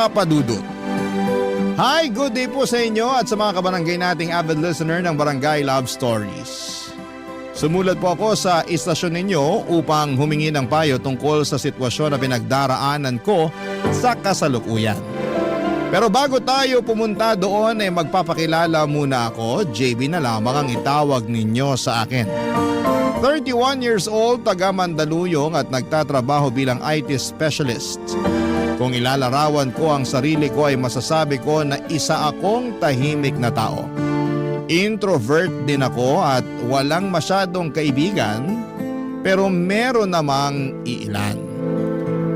Papa Dudut. Hi, good day po sa inyo at sa mga kabarangay nating avid listener ng Barangay Love Stories. Sumulat po ako sa istasyon ninyo upang humingi ng payo tungkol sa sitwasyon na pinagdaraanan ko sa kasalukuyan. Pero bago tayo pumunta doon ay magpapakilala muna ako. JB na lamang ang itawag ninyo sa akin. 31 years old, taga Mandaluyong at nagtatrabaho bilang IT specialist. Kung ilalarawan ko ang sarili ko ay masasabi ko na isa akong tahimik na tao. Introvert din ako at walang masyadong kaibigan, pero meron namang iilan.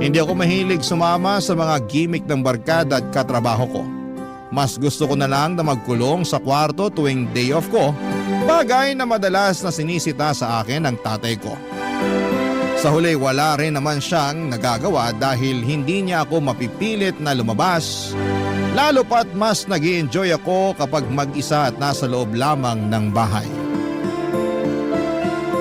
Hindi ako mahilig sumama sa mga gimmick ng barkada at katrabaho ko. Mas gusto ko na lang na magkulong sa kwarto tuwing day off ko, bagay na madalas na sinisita sa akin ng tatay ko. Sa huli wala rin naman siyang nagagawa dahil hindi niya ako mapipilit na lumabas, lalo pat mas nag-i-enjoy ako kapag mag-isa at nasa loob lamang ng bahay.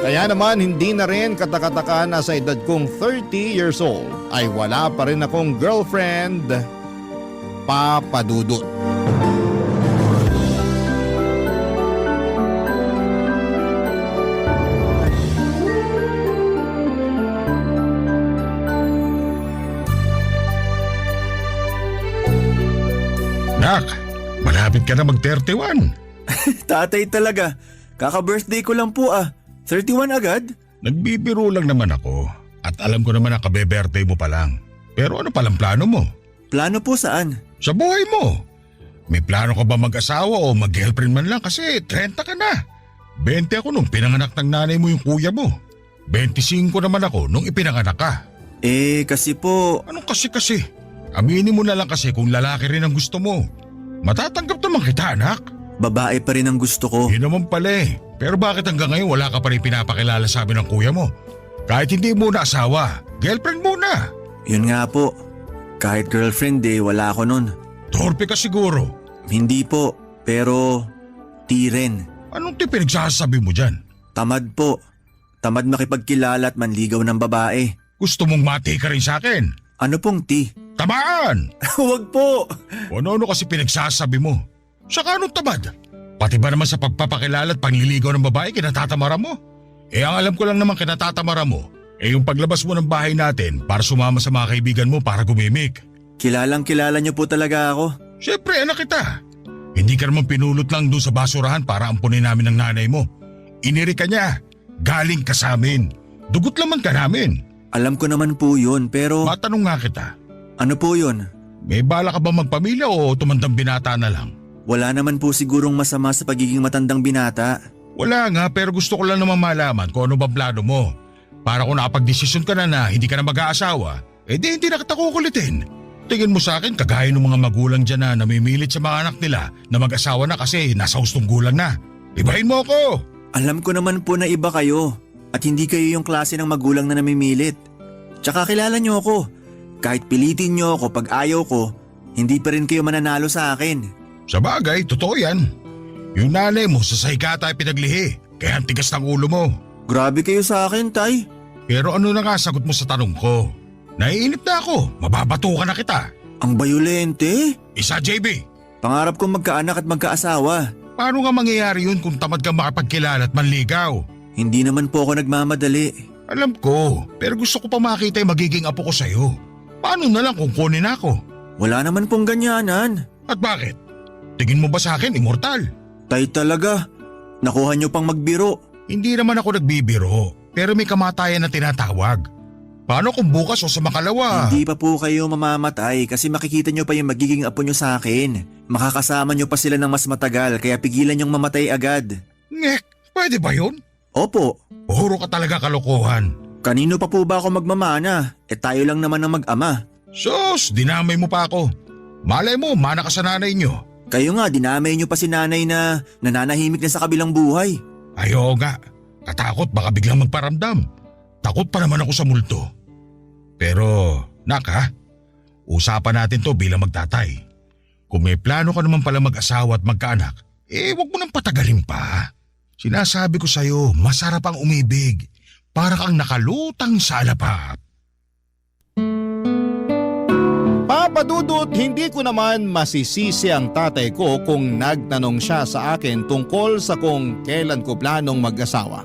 Kaya naman hindi na rin katakataka na sa edad kong 30 years old ay wala pa rin akong girlfriend, Papa Dudut. Nak, malapit ka na mag-31. Tatay talaga. Kaka-birthday ko lang po 31 agad? Nagbibiro lang naman ako at alam ko naman na kabe-birthday mo pa lang. Pero ano palang plano mo? Plano po saan? Sa buhay mo. May plano ka ba mag-asawa o mag-girlfriend man lang kasi 30 ka na. 20 ako nung pinanganak ng nanay mo yung kuya mo. 25 naman ako nung ipinanganak ka. Kasi po… Anong kasi? Aminin mo na lang kasi kung lalaki rin ang gusto mo. Matatanggap naman kita, anak. Babae pa rin ang gusto ko. Yun naman pala eh. Pero bakit hanggang ngayon wala ka pa rin pinapakilala sa amin ng kuya mo? Kahit hindi mo na asawa, girlfriend muna. Yun nga po. Kahit girlfriend wala ako nun. Torpe ka siguro. Hindi po, pero di rin. Anong pinagsasabi mo dyan? Tamad po. Tamad makipagkilala at manligaw ng babae. Gusto mong mati ka rin sa akin? Ano pong ti? Tamaan! Huwag po! Ano kasi pinagsasabi mo? Saka anong tamad? Pati ba naman sa pagpapakilala at pangliligaw ng babae kinatatamara mo? Ang alam ko lang naman kinatatamara mo, yung paglabas mo ng bahay natin para sumama sa mga kaibigan mo para gumimik. Kilalang kilala niyo po talaga ako. Siyempre, anak kita. Hindi ka naman pinulot lang doon sa basurahan para ampunin namin ng nanay mo. Iniri ka niya. Galing ka sa amin. Dugot laman ka namin. Alam ko naman po yun, pero… Matanong nga kita. Ano po yun? May bala ka ba magpamilya o tumandang binata na lang? Wala naman po sigurong masama sa pagiging matandang binata. Wala nga, pero gusto ko lang naman malaman kung ano bang plano mo. Para kung nakapag-desisyon ka na hindi ka na mag-aasawa, hindi na kita kukulitin. Tingin mo sa akin kagaya ng mga magulang dyan na namimilit sa mga anak nila na mag-asawa na kasi nasa hustong gulang na. Ibahin mo ako! Alam ko naman po na iba kayo at hindi kayo yung klase ng magulang na namimilit. Tsaka kilala niyo ako. Kahit pilitin niyo ako pag ayaw ko, hindi pa rin kayo mananalo sa akin. Sa bagay, totoo yan. Yung nanay mo sa saykata ay pinaglihi, kaya ang tigas ng ulo mo. Grabe kayo sa akin, tay. Pero ano na nga sagot mo sa tanong ko? Naiinip na ako, mababatukan na kita. Ang bayolente. Isa, JB. Pangarap kong magkaanak at magkaasawa. Paano nga mangyayari yun kung tamad kang makapagkilala at manligaw? Hindi naman po ako nagmamadali. Alam ko, pero gusto ko pa makita yung magiging apo ko sa'yo. Paano na lang kung kunin ako? Wala naman pong ganyanan. At bakit? Tingin mo ba sa akin immortal? Tay talaga. Nakuha niyo pang magbiro. Hindi naman ako nagbibiro, pero may kamatayan na tinatawag. Paano kung bukas o sa makalawa? Hindi pa po kayo mamamatay kasi makikita niyo pa yung magiging apo niyo sa akin. Makakasama niyo pa sila ng mas matagal kaya pigilan niyong mamatay agad. Ngek, pwede ba yun? Opo. Puro ka talaga kalokohan. Kanino pa po ba ako magmamana? Tayo lang naman ang mag-ama. Sus, dinamay mo pa ako. Malay mo, mana ka sa nanay niyo. Kayo nga, dinamay niyo pa si nanay na nananahimik na sa kabilang buhay. Ayaw nga. Katakot baka biglang magparamdam. Takot pa naman ako sa multo. Pero, nak ha, usapan natin to bilang magtatay. Kung may plano ka naman pala mag-asawa at magkaanak, wag mo nang patagalin pa. Sinasabi ko sa'yo, masarap ang umibig. Para kang nakalutang sa alapap. Papa Papadudot, hindi ko naman masisisi ang tatay ko kung nagtanong siya sa akin tungkol sa kung kailan ko planong mag-asawa.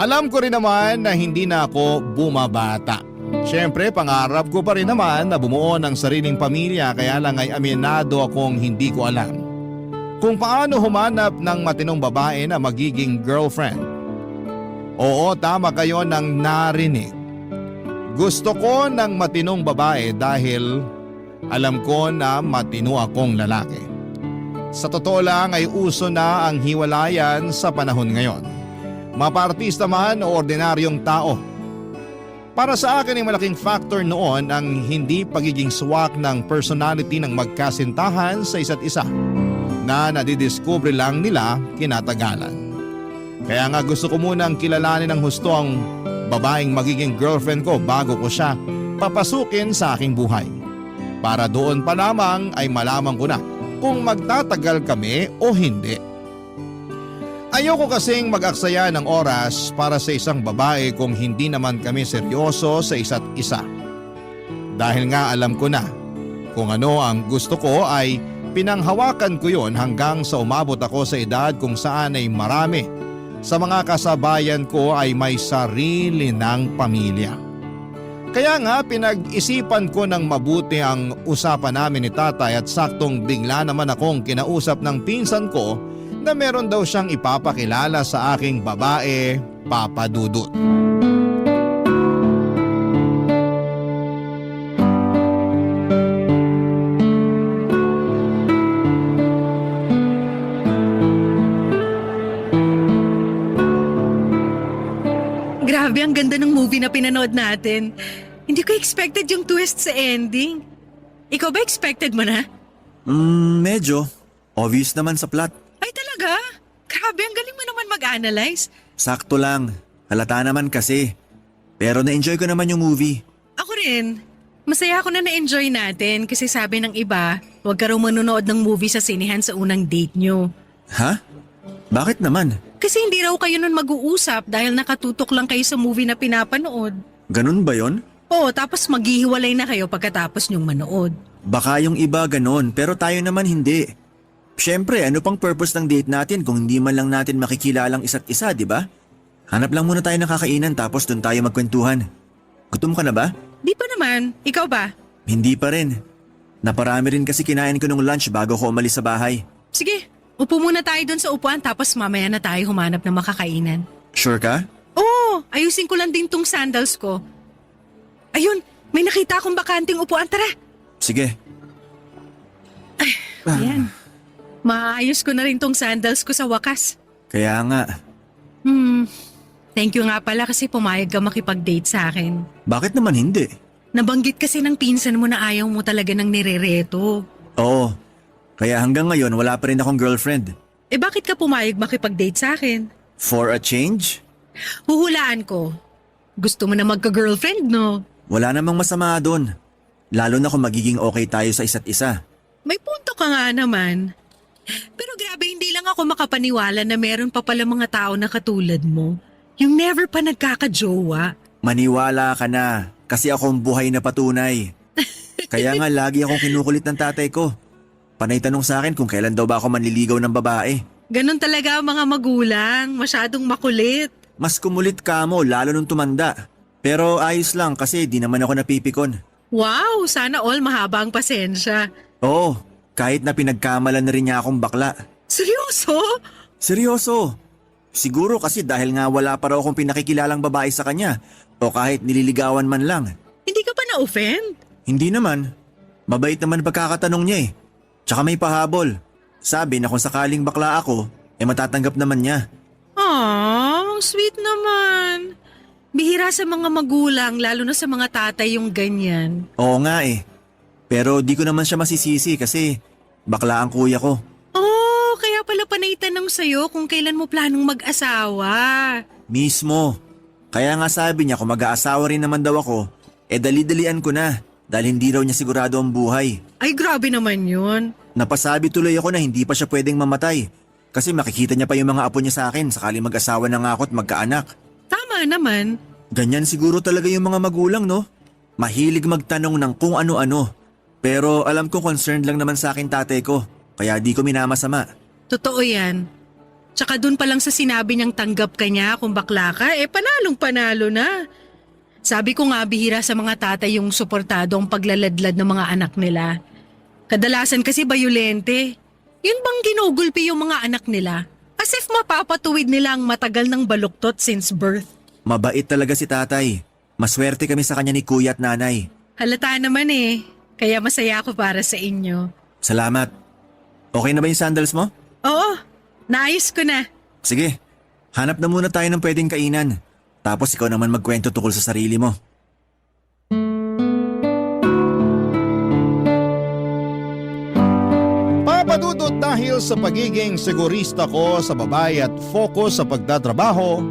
Alam ko rin naman na hindi na ako bumabata. Siyempre, pangarap ko pa rin naman na bumuo ng sariling pamilya, kaya lang ay aminado akong hindi ko alam kung paano humanap ng matinong babae na magiging girlfriend. Oo, tama kayo ng narinig. Gusto ko ng matinong babae dahil alam ko na matino akong lalaki. Sa totoo lang ay uso na ang hiwalayan sa panahon ngayon. Mapaartista man o ordinaryong tao. Para sa akin ay malaking factor noon ang hindi pagiging swak ng personality ng magkasintahan sa isa't isa na nadidiscover lang nila kinatagalan. Kaya nga gusto ko munang kilalanin ng husto ang babaeng magiging girlfriend ko bago ko siya papasukin sa aking buhay. Para doon pa lamang ay malaman ko na kung magtatagal kami o hindi. Ayoko kasing mag-aksaya ng oras para sa isang babae kung hindi naman kami seryoso sa isa't isa. Dahil nga alam ko na kung ano ang gusto ko ay pinanghawakan ko yon hanggang sa umabot ako sa edad kung saan ay marami sa mga kasabayan ko ay may sarili ng pamilya. Kaya nga pinag-isipan ko ng mabuti ang usapan namin ni tatay at saktong bigla naman akong kinausap ng pinsan ko na meron daw siyang ipapakilala sa aking babae, Papa Dudut. Grabe, ang ganda ng movie na pinanood natin. Hindi ko expected yung twist sa ending. Ikaw ba expected mo na? Medyo. Obvious naman sa plot. Ay talaga? Grabe, ang galing mo naman mag-analyze. Sakto lang. Halata naman kasi. Pero na-enjoy ko naman yung movie. Ako rin. Masaya ako na na-enjoy natin kasi sabi ng iba, huwag ka raw manonood ng movie sa sinehan sa unang date nyo. Ha? Bakit naman? Kasi hindi raw kayo nun mag-uusap dahil nakatutok lang kayo sa movie na pinapanood. Ganun ba yon? Oo, tapos maghihiwalay na kayo pagkatapos nyong manood. Baka yung iba ganun, pero tayo naman hindi. Siyempre, ano pang purpose ng date natin kung hindi man lang natin makikilalang isa't isa, di ba? Hanap lang muna tayo ng kakainan tapos doon tayo magkwentuhan. Gutom ka na ba? Di pa naman. Ikaw ba? Hindi pa rin. Naparami rin kasi kinain ko nung lunch bago ko umalis sa bahay. Sige, upo muna tayo dun sa upuan tapos mamaya na tayo humanap ng makakainan. Sure ka? Oo, ayusin ko lang din tong sandals ko. Ayun, may nakita akong bakanting upuan. Tara. Sige. Ayan. Maayos ko na rin tong sandals ko sa wakas. Kaya nga. Thank you nga pala kasi pumayag ka makipag-date sa akin. Bakit naman hindi? Nabanggit kasi ng pinsan mo na ayaw mo talaga ng nirereto. Oo. Kaya hanggang ngayon wala pa rin akong girlfriend. Eh bakit ka pumayag makipag-date sa akin? For a change? Huhulaan ko. Gusto mo na magka-girlfriend, no? Wala namang masama doon. Lalo na kung magiging okay tayo sa isa't isa. May punto ka nga naman. Pero grabe, hindi lang ako makapaniwala na meron pa pala mga tao na katulad mo. Yung never pa nagkakajowa. Maniwala ka na kasi akong buhay na patunay. Kaya nga lagi akong kinukulit ng tatay ko. Panay tanong sa akin kung kailan daw ba ako manliligaw ng babae. Ganon talaga ang mga magulang, masyadong makulit. Mas kumulit ka mo lalo nung tumanda. Pero ayos lang kasi di naman ako napipikon. Wow, sana all mahaba ang pasensya. Oo, kahit na pinagkamalan na rin niya akong bakla. Seryoso? Seryoso. Siguro kasi dahil nga wala pa raw akong pinakikilalang babae sa kanya o kahit nililigawan man lang. Hindi ka pa na-offend? Hindi naman. Mabait naman pagkakatanong niya eh. Tsaka may pahabol. Sabi na kung sakaling bakla ako, matatanggap naman niya. Aww, sweet naman. Bihira sa mga magulang, lalo na sa mga tatay yung ganyan. Oo nga eh. Pero di ko naman siya masisisi kasi bakla ang kuya ko. Oh, kaya pala panay tanong sa'yo kung kailan mo planong mag-asawa. Mismo. Kaya nga sabi niya kung mag-aasawa rin naman daw ako, dali-dalian ko na dahil hindi raw niya sigurado ang buhay. Ay, grabe naman yun. Napasabi tuloy ako na hindi pa siya pwedeng mamatay kasi makikita niya pa yung mga apo niya sa akin sakaling mag-asawa na nga ako at magkaanak. Tama naman. Ganyan siguro talaga yung mga magulang, no? Mahilig magtanong ng kung ano-ano. Pero alam ko concerned lang naman sa akin tatay ko, kaya di ko minamasama. Totoo yan. Tsaka dun pa lang sa sinabi niyang tanggap ka niya kung bakla ka, panalong panalo na. Sabi ko nga bihira sa mga tatay yung suportado ang paglaladlad ng mga anak nila. Kadalasan kasi bayolente. Yun bang ginugulpi yung mga anak nila? As if mapapatuwid nila ang matagal ng baluktot since birth. Mabait talaga si tatay. Maswerte kami sa kanya ni kuya at nanay. Halata naman kaya masaya ako para sa inyo. Salamat. Okay na ba yung sandals mo? Oo, naayos ko na. Sige, hanap na muna tayo ng pwedeng kainan. Tapos ikaw naman magkwento tungkol sa sarili mo. Papadudot dahil sa pagiging sigurista ko sa babae at focus sa pagtatrabaho,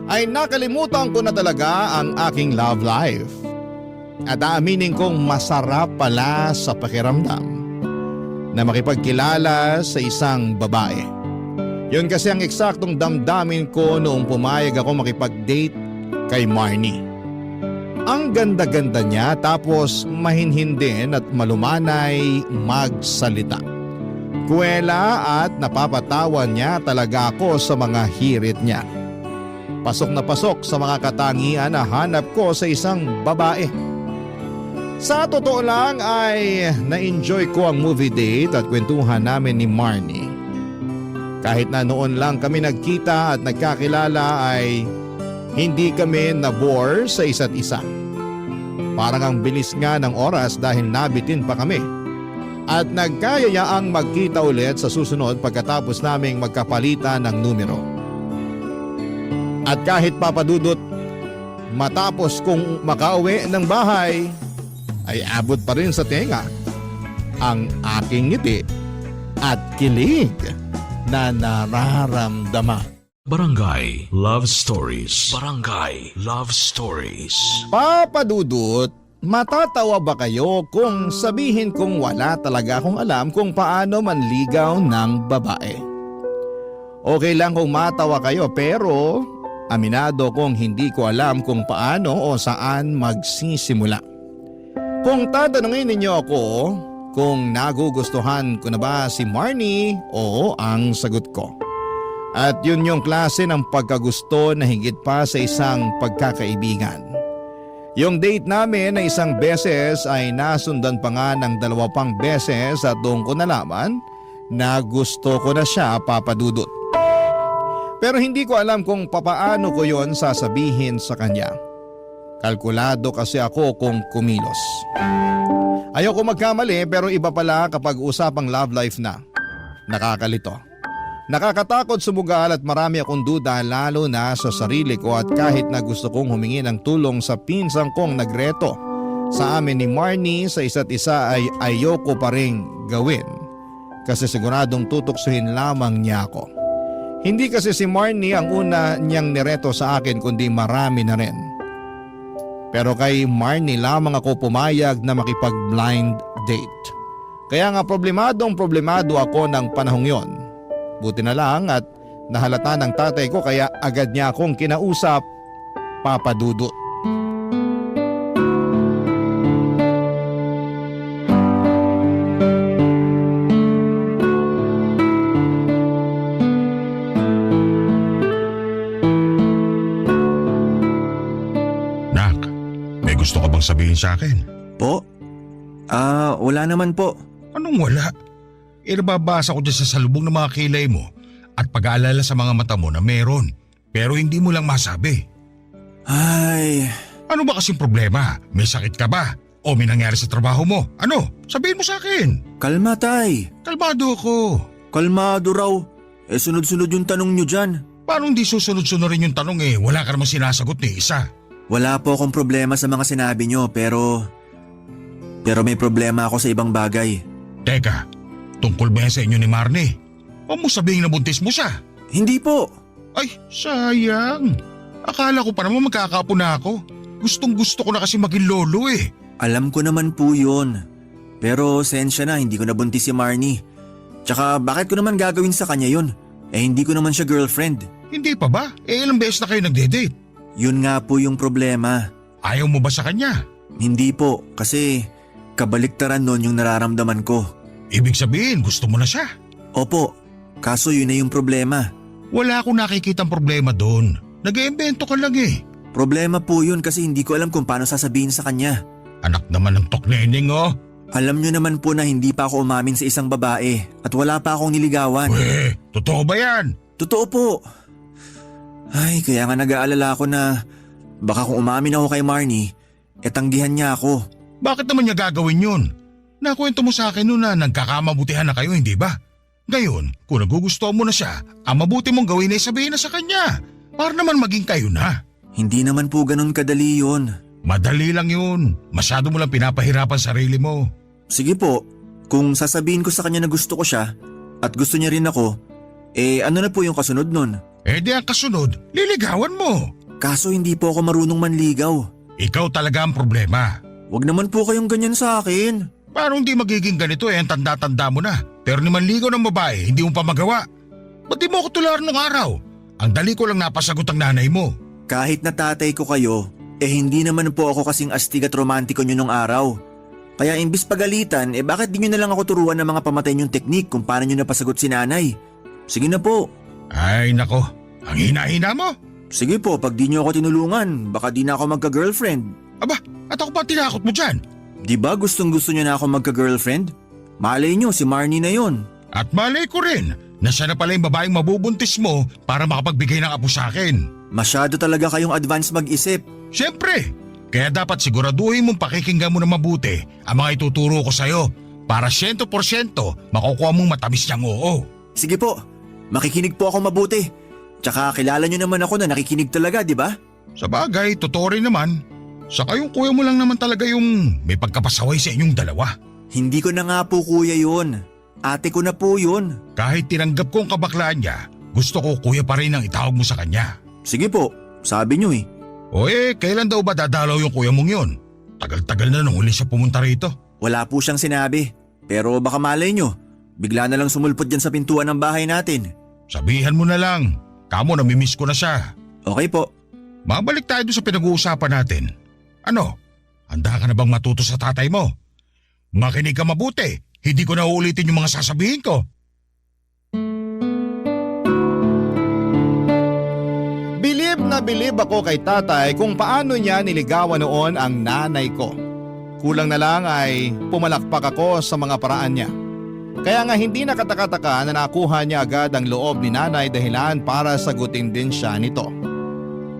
ay nakalimutan ko na talaga ang aking love life. At aaminin kong masarap pala sa pakiramdam na makipagkilala sa isang babae. Yun kasi ang eksaktong damdamin ko noong pumayag ako makipag-date kay Marnie. Ang ganda-ganda niya tapos mahinhin din at malumanay magsalita. Kuwela at napapatawan niya talaga ako sa mga hirit niya. Pasok na pasok sa mga katangian na hanap ko sa isang babae. Sa totoo lang ay na-enjoy ko ang movie date at kwentuhan namin ni Marnie. Kahit na noon lang kami nagkita at nagkakilala ay hindi kami na-bore sa isa't isa. Parang ang bilis nga ng oras dahil nabitin pa kami. At nagkayayaang magkita ulit sa susunod pagkatapos naming magkapalitan ng numero. At kahit papadudot, matapos kong makauwi ng bahay, ay abot pa rin sa tenga ang aking ngiti at kilig na nararamdaman. Barangay Love Stories. Barangay Love Stories. Papadudot, matatawa ba kayo kung sabihin kong wala talaga akong alam kung paano manligaw ng babae? Okay lang kung matawa kayo pero aminado kong hindi ko alam kung paano o saan magsisimula. Kung tatanungin ninyo ako kung nagugustuhan ko na ba si Marnie, oo ang sagot ko. At yun yung klase ng pagkagusto na higit pa sa isang pagkakaibigan. Yung date namin na isang beses ay nasundan pa nga ng 2 pang beses at doon ko nalaman na gusto ko na siya, papadudot. Pero hindi ko alam kung papaano ko yon sasabihin sa kanya. Kalkulado kasi ako kung kumilos. Ayoko magkamali pero iba pala kapag usapang love life na. Nakakalito. Nakakatakot sumugal at marami akong duda lalo na sa sarili ko at kahit na gusto kong humingi ng tulong sa pinsang kong nagreto sa amin ni Marnie sa isa't isa ay ayoko pa ring gawin kasi siguradong tutuksuhin lamang niya ako. Hindi kasi si Marnie ang una niyang nireto sa akin kundi marami na rin. Pero kay Marnie lamang ako pumayag na makipag-blind date. Kaya nga problemado ako ng panahong yon. Buti na lang at nahalata ng tatay ko kaya agad niya akong kinausap, papadudot. Nak, may gusto ka bang sabihin sa akin? Po? Wala naman po. Anong wala? Nababasa ko dyan sa salubong ng mga kilay mo at pag-aalala sa mga mata mo na meron pero hindi mo lang masabi. Ay, Ano ba kasing problema? May sakit ka ba? O may nangyari sa trabaho mo? Ano? Sabihin mo sa akin. kalma tay. Kalmado ako. Kalmado raw. Sunod-sunod yung tanong nyo dyan. Paano hindi susunod-sunod rin yung tanong Wala ka naman sinasagot ni isa. Wala po akong problema sa mga sinabi nyo pero may problema ako sa ibang bagay. Teka, tungkol ba yan sa inyo ni Marnie? Huwag mo sabihin na buntis mo siya. Hindi po. Ay, sayang. Akala ko pa naman magkakaapo na ako. Gustong gusto ko na kasi maging lolo Alam ko naman po yun. Pero sensya na, hindi ko nabuntis si Marnie. Tsaka bakit ko naman gagawin sa kanya yun? Hindi ko naman siya girlfriend. Hindi pa ba? Ilang beses na kayo nagde-date? Yun nga po yung problema. Ayaw mo ba sa kanya? Hindi po, kasi Kabaliktaran nun yung nararamdaman ko. Ibig sabihin, gusto mo na siya. Opo, kaso yun na yung problema. Wala akong nakikitang problema doon. Nag-iimbento ka lang eh. Problema po yun kasi hindi ko alam kung paano sasabihin sa kanya. Anak naman ng tokneneng oh. Alam nyo naman po na hindi pa ako umamin sa isang babae at wala pa akong niligawan. Totoo ba yan? Totoo po. Ay, kaya nga nag-aalala ako na baka kung umamin ako kay Marnie, tanggihan niya ako. Bakit naman niya gagawin yun? Nakwento mo sa akin noon na nagkakamabutihan na kayo, hindi ba? Ngayon, kung nagugustuhan mo na siya, ang mabuti mong gawin ay sabihin na sa kanya. Para naman maging kayo na. Hindi naman po ganun kadali yun. Madali lang yun. Masyado mo lang pinapahirapan sarili mo. Sige po, kung sasabihin ko sa kanya na gusto ko siya at gusto niya rin ako, ano na po yung kasunod nun? Di ang kasunod, liligawan mo. Kaso hindi po ako marunong manligaw. Ikaw talaga ang problema. Wag naman po kayong ganyan sa akin. Paano hindi magiging ganito ang tanda-tanda mo na? Pero ni manligaw ng babae, hindi mo pa magawa. Ba't di mo ako tularan nung araw? Ang dali ko lang napasagot ang nanay mo. Kahit na tatay ko kayo, hindi naman po ako kasing astig at romantiko nyo nung araw. Kaya imbis pagalitan, bakit di nyo na lang ako turuan ng mga pamatay nyong teknik kung paano nyo napasagot si nanay? Sige na po. Ay nako, ang hina-hina mo. Sige po, pag di nyo ako tinulungan, baka di na ako magka-girlfriend. Aba, at ako pa tinakot mo dyan. Di ba gustong gusto nyo na ako magka-girlfriend? Malay nyo, si Marnie na yon. At malay ko rin na siya na pala yung babaeng mabubuntis mo para makapagbigay ng apo sa akin. Masyado talaga kayong advance mag-isip. Siyempre, kaya dapat siguraduhin mong pakikinggan mo na mabuti ang mga ituturo ko sa'yo para 100% makukuha mong matamis niyang oo. Sige po, makikinig po ako mabuti. Tsaka kilala nyo naman ako na nakikinig talaga, di ba? Sa bagay, totoo rin naman. Saka yung kuya mo lang naman talaga yung may pagkapasaway sa inyong dalawa. Hindi ko na nga po kuya yun. Ate ko na po yun. Kahit tinanggap ko ang kabaklaan niya, gusto ko kuya pa rin ang itawag mo sa kanya. Sige po, sabi nyo eh. O kailan daw ba dadalaw yung kuya mong yun? Tagal-tagal na nung huli siya pumunta rito. Wala po siyang sinabi. Pero baka malay nyo, bigla na lang sumulpot dyan sa pintuan ng bahay natin. Sabihan mo na lang, kamo namimiss ko na siya. Okay po. Mabalik tayo doon sa pinag-uusapan natin. Ano, handa ka na bang matuto sa tatay mo? Makinig ka mabuti, hindi ko na uulitin yung mga sasabihin ko. Bilib ako kay tatay kung paano niya niligawan noon ang nanay ko. Kulang na lang ay pumalakpak ako sa mga paraan niya. Kaya nga hindi nakataka-taka na nakuha niya agad ang loob ni nanay dahilan para sagutin din siya nito.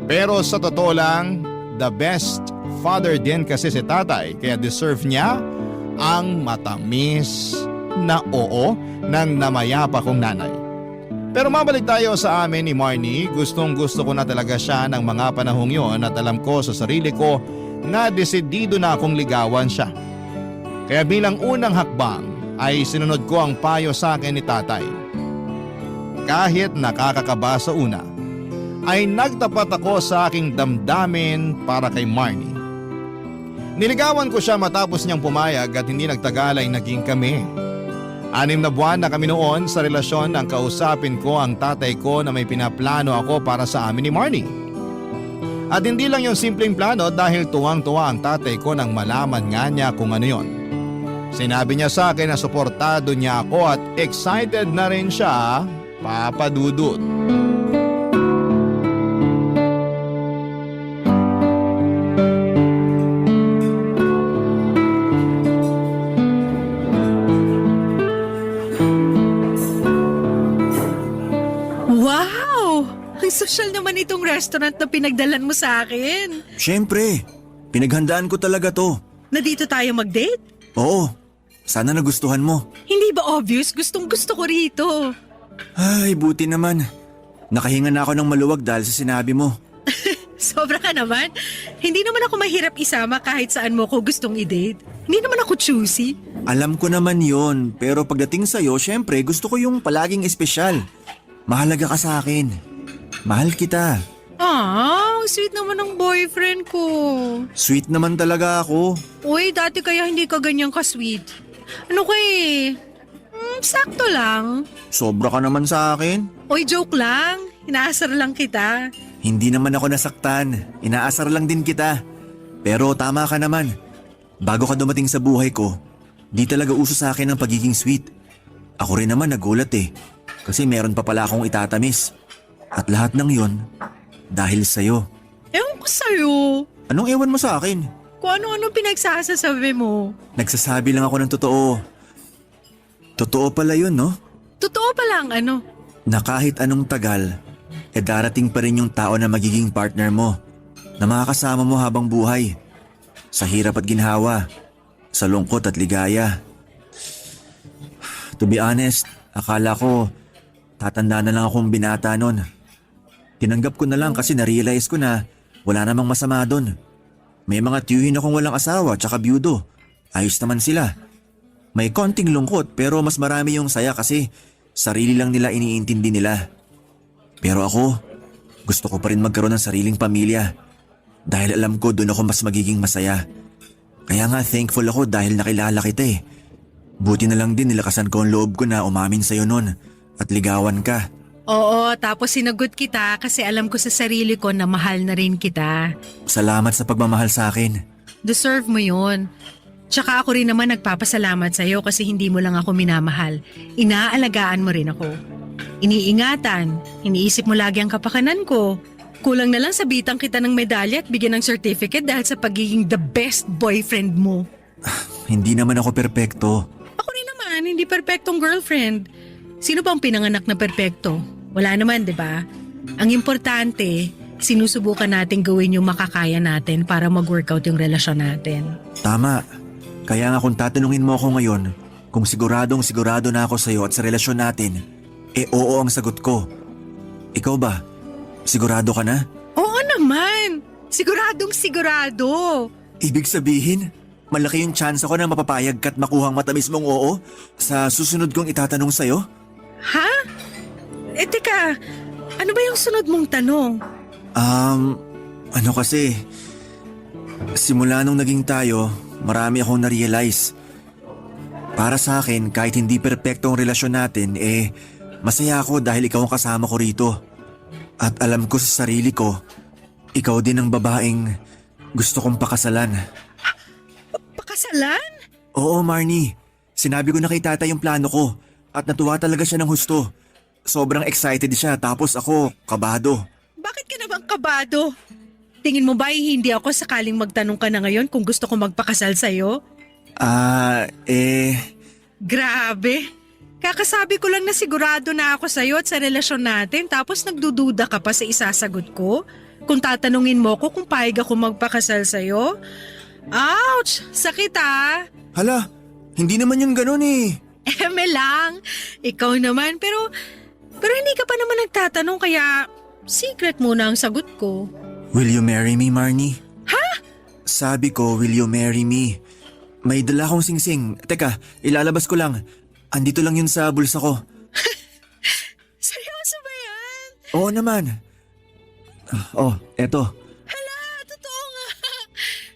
Pero sa totoo lang, the best father din kasi si tatay kaya deserve niya ang matamis na oo ng namayapa kong nanay. Pero mabalik tayo sa amin ni Marnie, gustong gusto ko na talaga siya ng mga panahong yon at alam ko sa sarili ko na desidido na akong ligawan siya. Kaya bilang unang hakbang ay sinunod ko ang payo sa akin ni tatay. Kahit nakakakaba sa una, ay nagtapat ako sa aking damdamin para kay Marnie. Niligawan ko siya matapos niyang pumayag at hindi nagtagal ay naging kami. 6 na buwan na kami noon sa relasyon nang kausapin ko ang tatay ko na may pinaplano ako para sa amin ni Marnie. At hindi lang yung simpleng plano dahil tuwang-tuwa ang tatay ko nang malaman nga niya kung ano yon. Sinabi niya sa akin na suportado niya ako at excited na rin siya, Papa Dudut. Wow! Ang social naman itong restaurant na pinagdalan mo sa akin. Siyempre, pinaghandaan ko talaga to. Na dito tayo mag-date? Oo, sana nagustuhan mo. Hindi ba obvious? Gustong gusto ko rito. Ay, buti naman. Nakahinga na ako ng maluwag dahil sa sinabi mo. Sobra ka naman. Hindi naman ako mahirap isama kahit saan mo ko gustong i-date. Hindi naman ako choosy. Alam ko naman yon, pero pagdating sa'yo, syempre gusto ko yung palaging espesyal. Mahalaga ka sa akin. Mahal kita. Ah, sweet naman ng boyfriend ko. Sweet naman talaga ako. Uy, dati kaya hindi ka ganyan ka-sweet. Ano ka eh? Sakto lang. Sobra ka naman sa akin. Uy, joke lang. Inaasar lang kita. Hindi naman ako nasaktan. Inaasar lang din kita. Pero tama ka naman. Bago ka dumating sa buhay ko, di talaga uso sa akin ang pagiging sweet. Ako rin naman nagulat kasi meron pa pala akong itatamis. At lahat ng yon dahil sa'yo. Ewan ko sa'yo. Anong ewan mo sa akin? Kung ano-ano pinagsasasabi mo. Nagsasabi lang ako ng totoo. Totoo pala yun, no? Totoo pa lang ano. Na kahit anong tagal, darating pa rin yung tao na magiging partner mo. Na makakasama mo habang buhay. Sa hirap at ginhawa. Sa lungkot at ligaya. To be honest, akala ko tatanda na lang akong binata nun. Tinanggap ko na lang kasi na-realize ko na wala namang masama dun. May mga tiyuhin akong walang asawa tsaka byudo. Ayos naman sila. May konting lungkot pero mas marami yung saya kasi sarili lang nila iniintindi nila. Pero ako, gusto ko pa rin magkaroon ng sariling pamilya. Dahil alam ko doon ako mas magiging masaya. Kaya nga thankful ako dahil nakilala kita. Buti na lang din nilakasan ko ang loob ko na umamin sa'yo nun at ligawan ka. Oo, tapos sinagot kita kasi alam ko sa sarili ko na mahal na rin kita. Salamat sa pagmamahal sa akin. Deserve mo yun. Tsaka ako rin naman nagpapasalamat sa'yo kasi hindi mo lang ako minamahal. Inaalagaan mo rin ako. Iniingatan, iniisip mo lagi ang kapakanan ko. Kulang na lang sabitan kita ng medalya at bigyan ng certificate dahil sa pagiging the best boyfriend mo. Hindi naman ako perpekto. Ako rin naman, hindi perpektong girlfriend. Sino bang pinanganak na perpekto? Wala naman, di ba? Ang importante, sinusubukan natin gawin yung makakaya natin para mag-workout yung relasyon natin. Tama. Kaya nga kung tatanungin mo ako ngayon, kung siguradong sigurado na ako sa'yo at sa relasyon natin, oo ang sagot ko. Ikaw ba? Sigurado ka na? Oo naman! Siguradong sigurado! Ibig sabihin, malaki yung chance ako na mapapayag ka't makuhang matamis mong oo sa susunod kong itatanong sa'yo? Ha? Teka, ano ba yung sunod mong tanong? Ano kasi, simula nung naging tayo, marami akong na-realize. Para sa akin, kahit hindi perpekto ang relasyon natin, masaya ako dahil ikaw ang kasama ko rito. At alam ko sa sarili ko, ikaw din ang babaeng gusto kong pakasalan. Pakasalan? Oo, Marnie. Sinabi ko na kay tata yung plano ko at natuwa talaga siya ng husto. Sobrang excited siya tapos ako, kabado. Bakit ka na bang kabado? Tingin mo ba hindi ako sakaling magtanong ka na ngayon kung gusto ko magpakasal sa'yo? Grabe! Kakasabi ko lang na sigurado na ako sa'yo at sa relasyon natin tapos nagdududa ka pa sa isasagot ko? Kung tatanungin mo ko kung payag ako magpakasal sa'yo? Ouch! Sakit ah! Hala, hindi naman yung ganun eh. Eme lang! Ikaw naman pero hindi ka pa naman nagtatanong kaya secret muna ang sagot ko. Will you marry me, Marnie? Ha? Sabi ko, will you marry me? May dala akong singsing. Teka, ilalabas ko lang. Andito lang yun sa bulsa ko. Seryoso ba yan? Oo naman. Eto. Hala, totoo nga.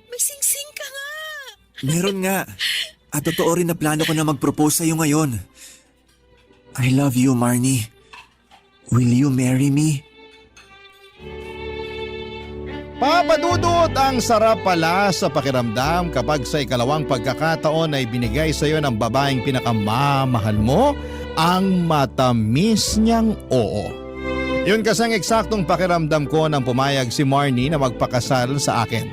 May singsing ka nga. Meron nga. At totoo rin na plano ko na mag-propose sa'yo ngayon. I love you, Marnie. Will you marry me? Papadudot, ang sarap pala sa pakiramdam kapag sa ikalawang pagkakataon ay binigay sa iyo ng babaeng pinakamamahal mo ang matamis niyang oo. Yun kasi ang eksaktong pakiramdam ko nang pumayag si Marnie na magpakasal sa akin.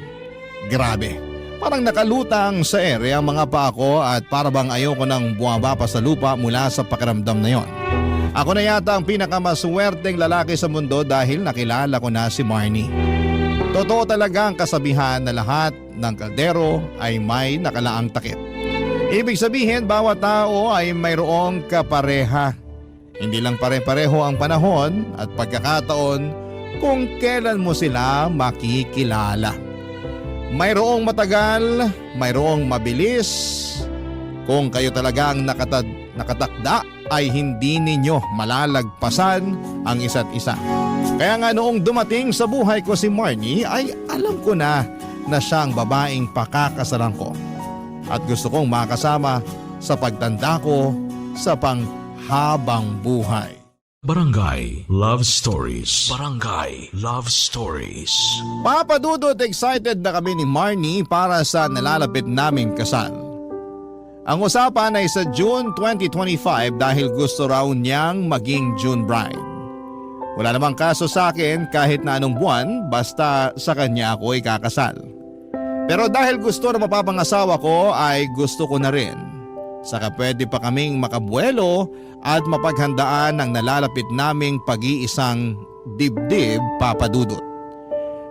Grabe, parang nakalutang sa ere ang mga paa ko at para bang ayoko nang bumaba pa sa lupa mula sa pakiramdam na yon. Ako na yata ang pinakamaswerteng lalaki sa mundo dahil nakilala ko na si Marnie. Totoo talaga ang kasabihan na lahat ng kaldero ay may nakalaang takip. Ibig sabihin, bawat tao ay mayroong kapareha. Hindi lang pare-pareho ang panahon at pagkakataon kung kailan mo sila makikilala. Mayroong matagal, mayroong mabilis. Kung kayo talaga ang nakatakda ay hindi ninyo malalagpasan ang isa't isa. Kaya nga noong dumating sa buhay ko si Marnie ay alam ko na siya ang babaeng pakakasalan ko. At gusto kong makasama sa pagtanda ko sa panghabang buhay. Barangay Love Stories. Barangay Love Stories. Papa Dudut, excited na kami ni Marnie para sa nalalapit naming kasal. Ang usapan ay sa June 2025 dahil gusto raw niyang maging June bride. Wala namang kaso sa akin kahit na anong buwan basta sa kanya ako ikakasal. Pero dahil gusto na mapapangasawa ko ay gusto ko na rin. Saka pwede pa kaming makabuelo at mapaghandaan ang nalalapit naming pag-iisang dibdib, Papa Dudut.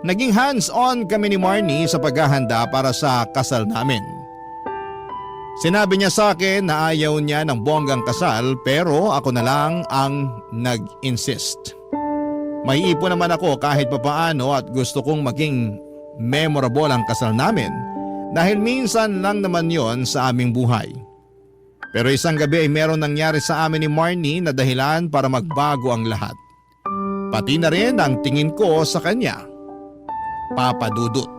Naging hands-on kami ni Marnie sa paghahanda para sa kasal namin. Sinabi niya sa akin na ayaw niya ng bonggang kasal pero ako na lang ang nag-insist. May ipon naman ako kahit papaano at gusto kong maging memorable ang kasal namin dahil minsan lang naman yon sa aming buhay. Pero isang gabi ay meron nangyari sa amin ni Marnie na dahilan para magbago ang lahat. Pati na rin ang tingin ko sa kanya, Papa Dudut.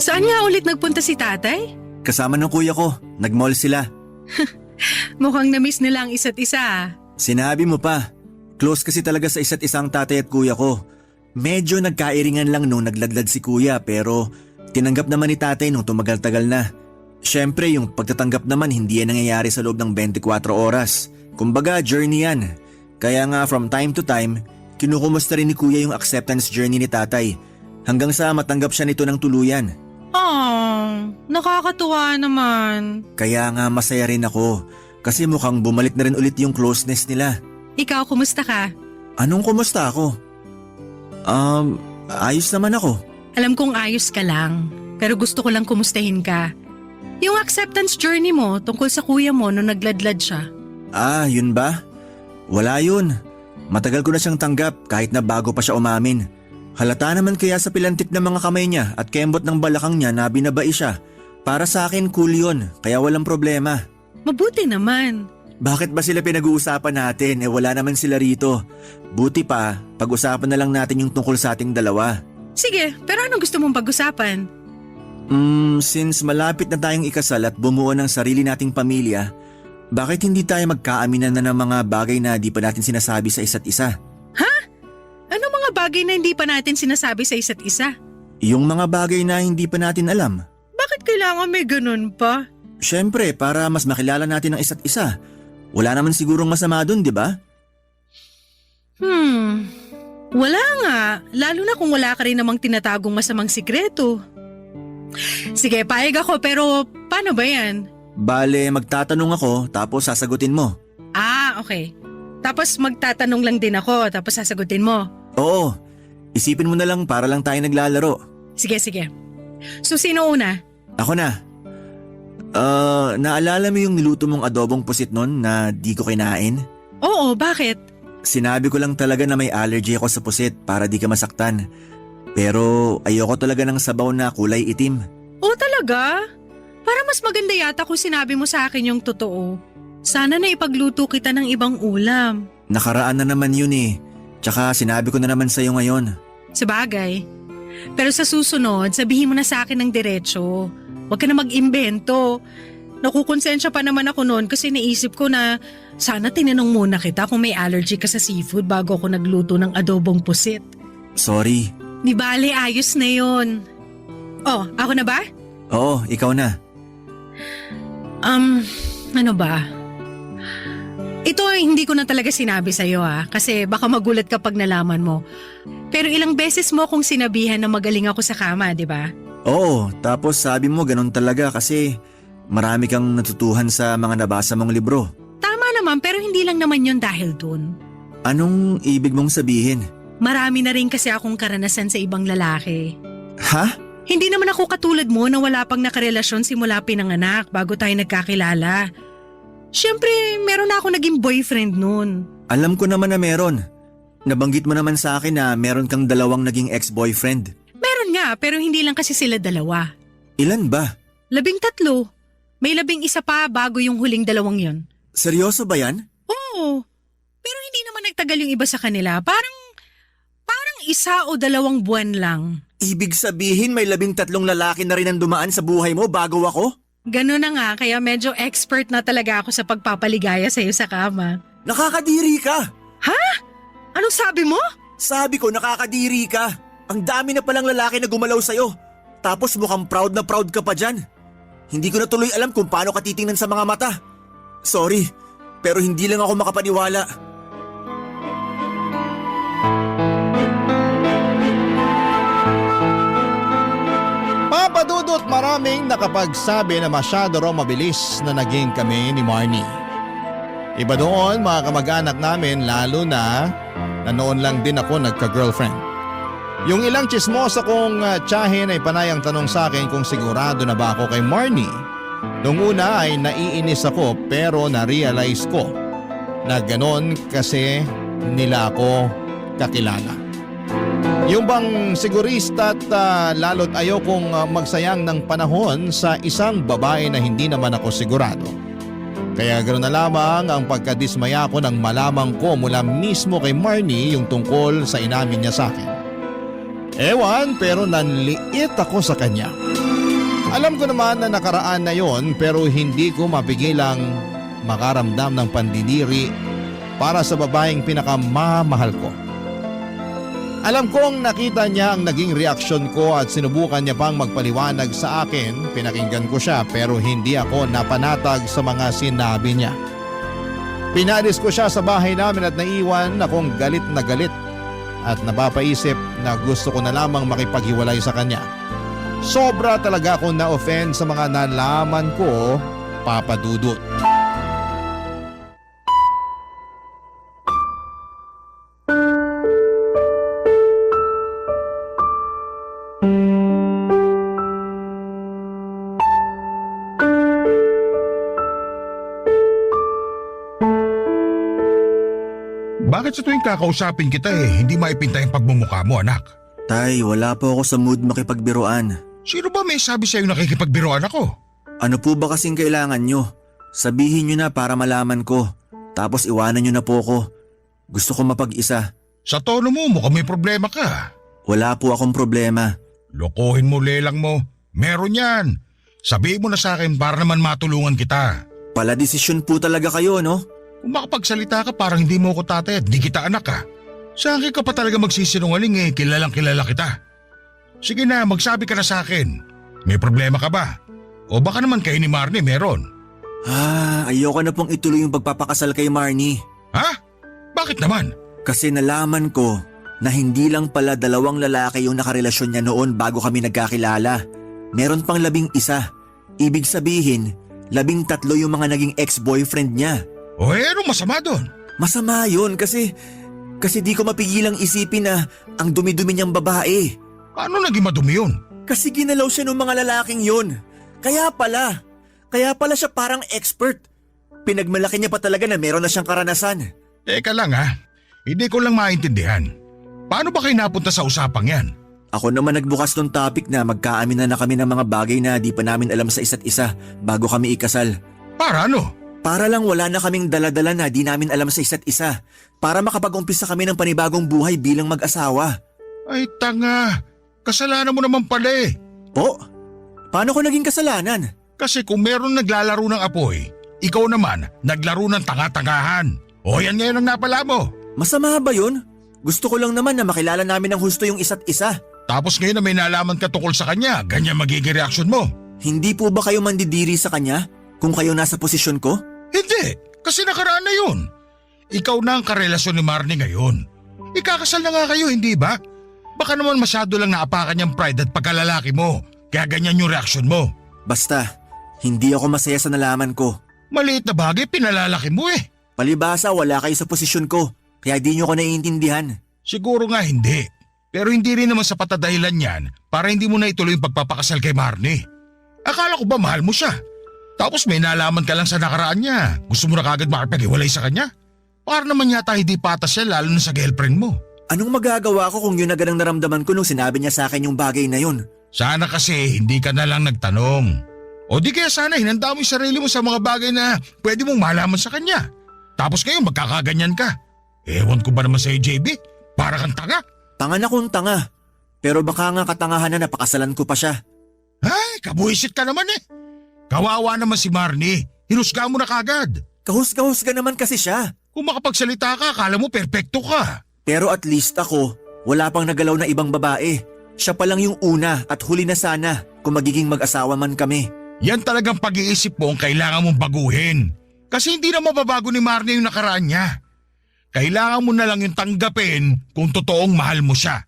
Saan nga ulit nagpunta si tatay? Kasama ng kuya ko, nag-mall sila. Mukhang na-miss nila ang isa't isa. Sinabi mo pa, close kasi talaga sa isa't isang tatay at kuya ko. Medyo nagkairingan lang nung nagladlad si kuya pero tinanggap naman ni tatay nung tumagal-tagal na. Siyempre yung pagtatanggap naman hindi yan nangyayari sa loob ng 24 oras. Kumbaga journey yan. Kaya nga from time to time, kinukumusta rin ni kuya yung acceptance journey ni tatay. Hanggang sa matanggap siya nito ng tuluyan. Nakakatuwa naman. Kaya nga masaya rin ako kasi mukhang bumalik na rin ulit yung closeness nila. Ikaw, kumusta ka? Anong kumusta ako? Ayos naman ako. Alam kong ayos ka lang, pero gusto ko lang kumustahin ka. Yung acceptance journey mo tungkol sa kuya mo nung nagladlad siya. Yun ba? Wala yun. Matagal ko na siyang tanggap kahit na bago pa siya umamin. Halata naman kaya sa pilantik ng mga kamay niya at kembot ng balakang niya na binabai siya. Para sa akin cool yun, kaya walang problema. Mabuti naman. Bakit ba sila pinag-uusapan natin wala naman sila rito? Buti pa, pag-usapan na lang natin yung tungkol sa ating dalawa. Sige, pero anong gusto mong pag-usapan? Since malapit na tayong ikasal at bumuo ng sarili nating pamilya, bakit hindi tayo magkaaminan na ng mga bagay na di pa natin sinasabi sa isa't isa? Ano mga bagay na hindi pa natin sinasabi sa isa't isa? Yung mga bagay na hindi pa natin alam. Bakit kailangan may ganun pa? Siyempre, para mas makilala natin ang isa't isa. Wala naman sigurong masama dun, di ba? Wala nga. Lalo na kung wala ka rin namang tinatagong masamang sikreto. Sige, paig ako pero paano ba yan? Bale, magtatanong ako tapos sasagutin mo. Okay. Tapos magtatanong lang din ako tapos sasagutin mo. Oo, isipin mo na lang para lang tayo naglalaro. Sige. So sino una? Ako na. Naalala mo yung niluto mong adobong pusit nun na di ko kinain? Oo, bakit? Sinabi ko lang talaga na may allergy ako sa pusit para di ka masaktan. Pero ayoko talaga ng sabaw na kulay itim. Oo talaga? Para mas maganda yata kung sinabi mo sa akin yung totoo. Sana na ipagluto kita ng ibang ulam. Nakaraan na naman yun eh. Tsaka sinabi ko na naman sa'yo ngayon. Sabagay. Pero sa susunod, sabihin mo na sa akin ng diretso. Huwag ka na mag-imbento. Nakukonsensya pa naman ako noon kasi naisip ko na sana tinanong muna kita kung may allergy ka sa seafood bago ako nagluto ng adobong pusit. Sorry. Di bale, ayos na yun. Ako na ba? Oo, ikaw na. Ano ba? Ito ay hindi ko na talaga sinabi sa'yo kasi baka magulat kapag nalaman mo. Pero ilang beses mo akong sinabihan na magaling ako sa kama, di ba? Oo, tapos sabi mo ganun talaga kasi marami kang natutuhan sa mga nabasa mong libro. Tama naman pero hindi lang naman yun dahil dun. Anong ibig mong sabihin? Marami na rin kasi akong karanasan sa ibang lalaki. Ha? Hindi naman ako katulad mo na wala pang nakarelasyon simula pinanganak bago tayo nagkakilala. Siyempre, meron na ako naging boyfriend noon. Alam ko naman na meron. Nabanggit mo naman sa akin na meron kang dalawang naging ex-boyfriend. Meron nga, pero hindi lang kasi sila dalawa. Ilan ba? 13. May 11 pa bago yung huling 2 yon. Seryoso ba yan? Oo. Pero hindi naman matagal yung iba sa kanila. Parang 1 o 2 buwan lang. Ibig sabihin may 13 lalaki na rin ang dumaan sa buhay mo bago ako? Ganun na nga, kaya medyo expert na talaga ako sa pagpapaligaya sa'yo sa kama. Nakakadiri ka! Anong sabi mo? Sabi ko nakakadiri ka! Ang dami na palang lalaki na gumalaw sa'yo. Tapos mukhang proud na proud ka pa dyan. Hindi ko na tuloy alam kung paano ka titingnan sa mga mata. Sorry, pero hindi lang ako makapaniwala. Papadudot maraming nakapagsabi na masyado raw mabilis na naging kami ni Marnie. Iba doon mga kamag-anak namin lalo na noon lang din ako nagka-girlfriend. Yung ilang chismosa kong tiyahin ay panayang tanong sa akin kung sigurado na ba ako kay Marnie. Noong una ay naiinis ako pero na-realize ko na ganon kasi nila ako kakilala. Yung bang sigurista at lalo't ayokong magsayang ng panahon sa isang babae na hindi naman ako sigurado. Kaya ganoon na lamang ang pagkadismaya ko nang malamang ko mula mismo kay Marnie yung tungkol sa inamin niya sa akin. Ewan pero nanliit ako sa kanya. Alam ko naman na nakaraan na yon pero hindi ko mapigilang makaramdam ng pandidiri para sa babaeng pinakamamahal ko. Alam kong nakita niya ang naging reaksyon ko at sinubukan niya pang magpaliwanag sa akin. Pinakinggan ko siya pero hindi ako napanatag sa mga sinabi niya. Pinalis ko siya sa bahay namin at naiwan akong galit na galit at napapaisip na gusto ko na lamang makipaghiwalay sa kanya. Sobra talaga akong na-offend sa mga nalaman ko, Papa Dudut. Bakit sa tuwing kakausapin kita hindi maipinta yung pagmumukha mo, anak? Tay, wala po ako sa mood makipagbiruan. Sino ba may sabi sa'yo nakikipagbiruan ako? Ano po ba kasing kailangan nyo? Sabihin nyo na para malaman ko. Tapos iwanan nyo na po ako. Gusto ko mapag-isa. Sa tono mo, mukhang may problema ka. Wala po akong problema. Lokohin mo, lelang mo. Meron yan. Sabihin mo na sa akin para naman matulungan kita. Pala-desisyon po talaga kayo, no? Kung makapagsalita ka parang hindi mo ko tatay at di kita anak ka. Sa akin ka pa talaga magsisinungaling kilalang kilala kita. Sige na, magsabi ka na sa akin. May problema ka ba? O baka naman kayo ni Marnie meron? Ayoko na pong ituloy yung pagpapakasal kay Marnie. Ha? Bakit naman? Kasi nalaman ko na hindi lang pala 2 lalaki yung nakarelasyon niya noon bago kami nagkakilala. Meron pang 11. Ibig sabihin, 13 yung mga naging ex-boyfriend niya. O anong masama doon? Masama yun kasi di ko mapigilang isipin na ang dumi-dumi niyang babae. Paano naging madumi yun? Kasi ginalaw siya ng mga lalaking yun. Kaya pala siya parang expert. Pinagmalaki niya pa talaga na meron na siyang karanasan. Teka lang hindi ko lang maintindihan. Paano ba kayo napunta sa usapang yan? Ako naman nagbukas ng topic na magkaamin na kami ng mga bagay na di pa namin alam sa isa't isa bago kami ikasal. Para ano? Para lang wala na kaming daladala na di namin alam sa isa't isa. Para makapag-umpisa kami ng panibagong buhay bilang mag-asawa. Ay tanga, kasalanan mo naman pala Oh, paano ko naging kasalanan? Kasi kung meron naglalaro ng apoy, ikaw naman naglaro ng tanga-tangahan. O yan ngayon ang napala mo. Masama ba yun? Gusto ko lang naman na makilala namin ng husto yung isa't isa. Tapos ngayon na may nalaman ka tungkol sa kanya, ganyan magiging reaksyon mo. Hindi po ba kayo mandidiri sa kanya kung kayo nasa posisyon ko? Hindi, kasi nakaraan na yun. Ikaw na ang karelasyon ni Marnie ngayon. Ikakasal na nga kayo, hindi ba? Baka naman masyado lang naapakan niyang pride at pagkalalaki mo, kaya ganyan yung reaksyon mo. Basta, hindi ako masaya sa nalaman ko. Maliit na bagay, pinalalaki mo Palibasa, wala kayo sa posisyon ko, kaya di niyo ko naiintindihan. Siguro nga hindi. Pero hindi rin naman sapat na dahilan yan para hindi mo na ituloy yung pagpapakasal kay Marnie. Akala ko ba mahal mo siya? Tapos may nalaman ka lang sa nakaraan niya. Gusto mo na kagad makipag-iwalay sa kanya? Para naman yata hindi patas siya lalo na sa girlfriend mo. Anong magagawa ko kung yun agad ang naramdaman ko nung sinabi niya sa akin yung bagay na yun? Sana kasi hindi ka na lang nagtanong. O di kaya sana hinanda mo yung sarili mo sa mga bagay na pwede mong malaman sa kanya. Tapos ngayon magkakaganyan ka. Ewan ko ba naman sa'yo, JB? Para kang tanga. Tanga na kung tanga. Pero baka nga katangahan na napakasalan ko pa siya. Ay, kabuisit ka naman eh. Kawawa naman si Marnie. Hinusga mo na kagad. Kahusga-husga naman kasi siya. Kung makapagsalita ka, akala mo perpekto ka. Pero at least ako, wala pang nagalaw na ibang babae. Siya pa lang yung una at huli na sana kung magiging mag-asawa man kami. Yan talagang pag-iisip mo ang kailangan mong baguhin. Kasi hindi na mababago ni Marnie yung nakaraan niya. Kailangan mo na lang yung tanggapin kung totoong mahal mo siya.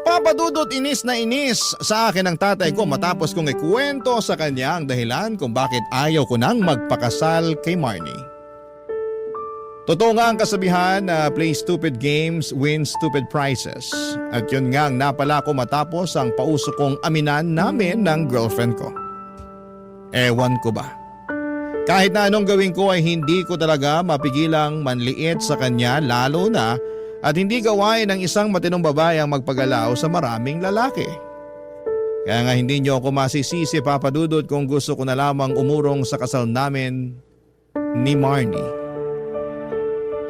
Papadudot inis na inis sa akin ang tatay ko matapos kong ikwento sa kanya ang dahilan kung bakit ayaw ko nang magpakasal kay Marnie. Totoo nga ang kasabihan na play stupid games, win stupid prizes. At yun nga ang napala ko matapos ang pauso kong aminan namin ng girlfriend ko. Ewan ko ba? Kahit na anong gawin ko ay hindi ko talaga mapigilang manliit sa kanya lalo na at hindi gawain ng isang matinong babae ang magpagalaw sa maraming lalaki. Kaya nga hindi niyo ako masisisi, Papa Dudut, kung gusto ko na lamang umurong sa kasal namin ni Marnie.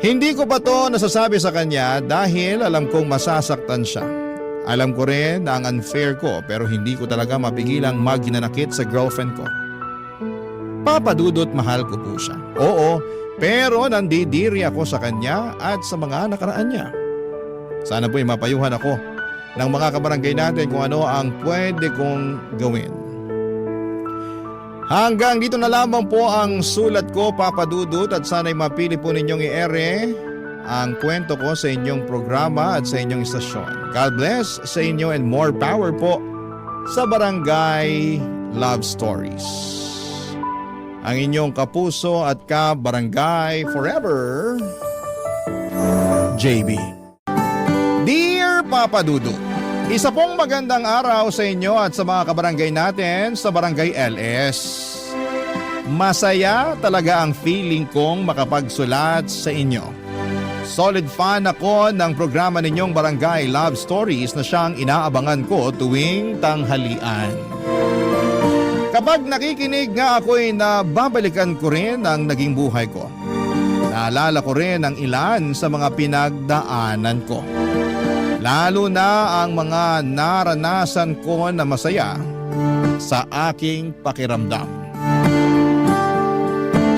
Hindi ko pa to nasasabi sa kanya dahil alam kong masasaktan siya. Alam ko rin na ang unfair ko pero hindi ko talaga mapigilang maghinanakit sa girlfriend ko. Papa Dudut, mahal ko po siya. Oo, pero nandidiri ako sa kanya at sa mga nakaraan niya. Sana po'y mapayuhan ako ng mga kabarangay natin kung ano ang pwede kong gawin. Hanggang dito na lamang po ang sulat ko, Papa Dudut, at sana'y mapili po ninyong i-ere ang kwento ko sa inyong programa at sa inyong istasyon. God bless sa inyo and more power po sa Barangay Love Stories. Ang inyong kapuso at ka-barangay forever, JB. Dear Papa Dudut, isa pong magandang araw sa inyo at sa mga kabarangay natin sa Barangay LS. Masaya talaga ang feeling kong makapagsulat sa inyo. Solid fan ako ng programa ninyong Barangay Love Stories na siyang inaabangan ko tuwing tanghalian. Kapag nakikinig nga ako'y nababalikan ko rin ang naging buhay ko. Naalala ko rin ang ilan sa mga pinagdaanan ko. Lalo na ang mga naranasan ko na masaya sa aking pakiramdam.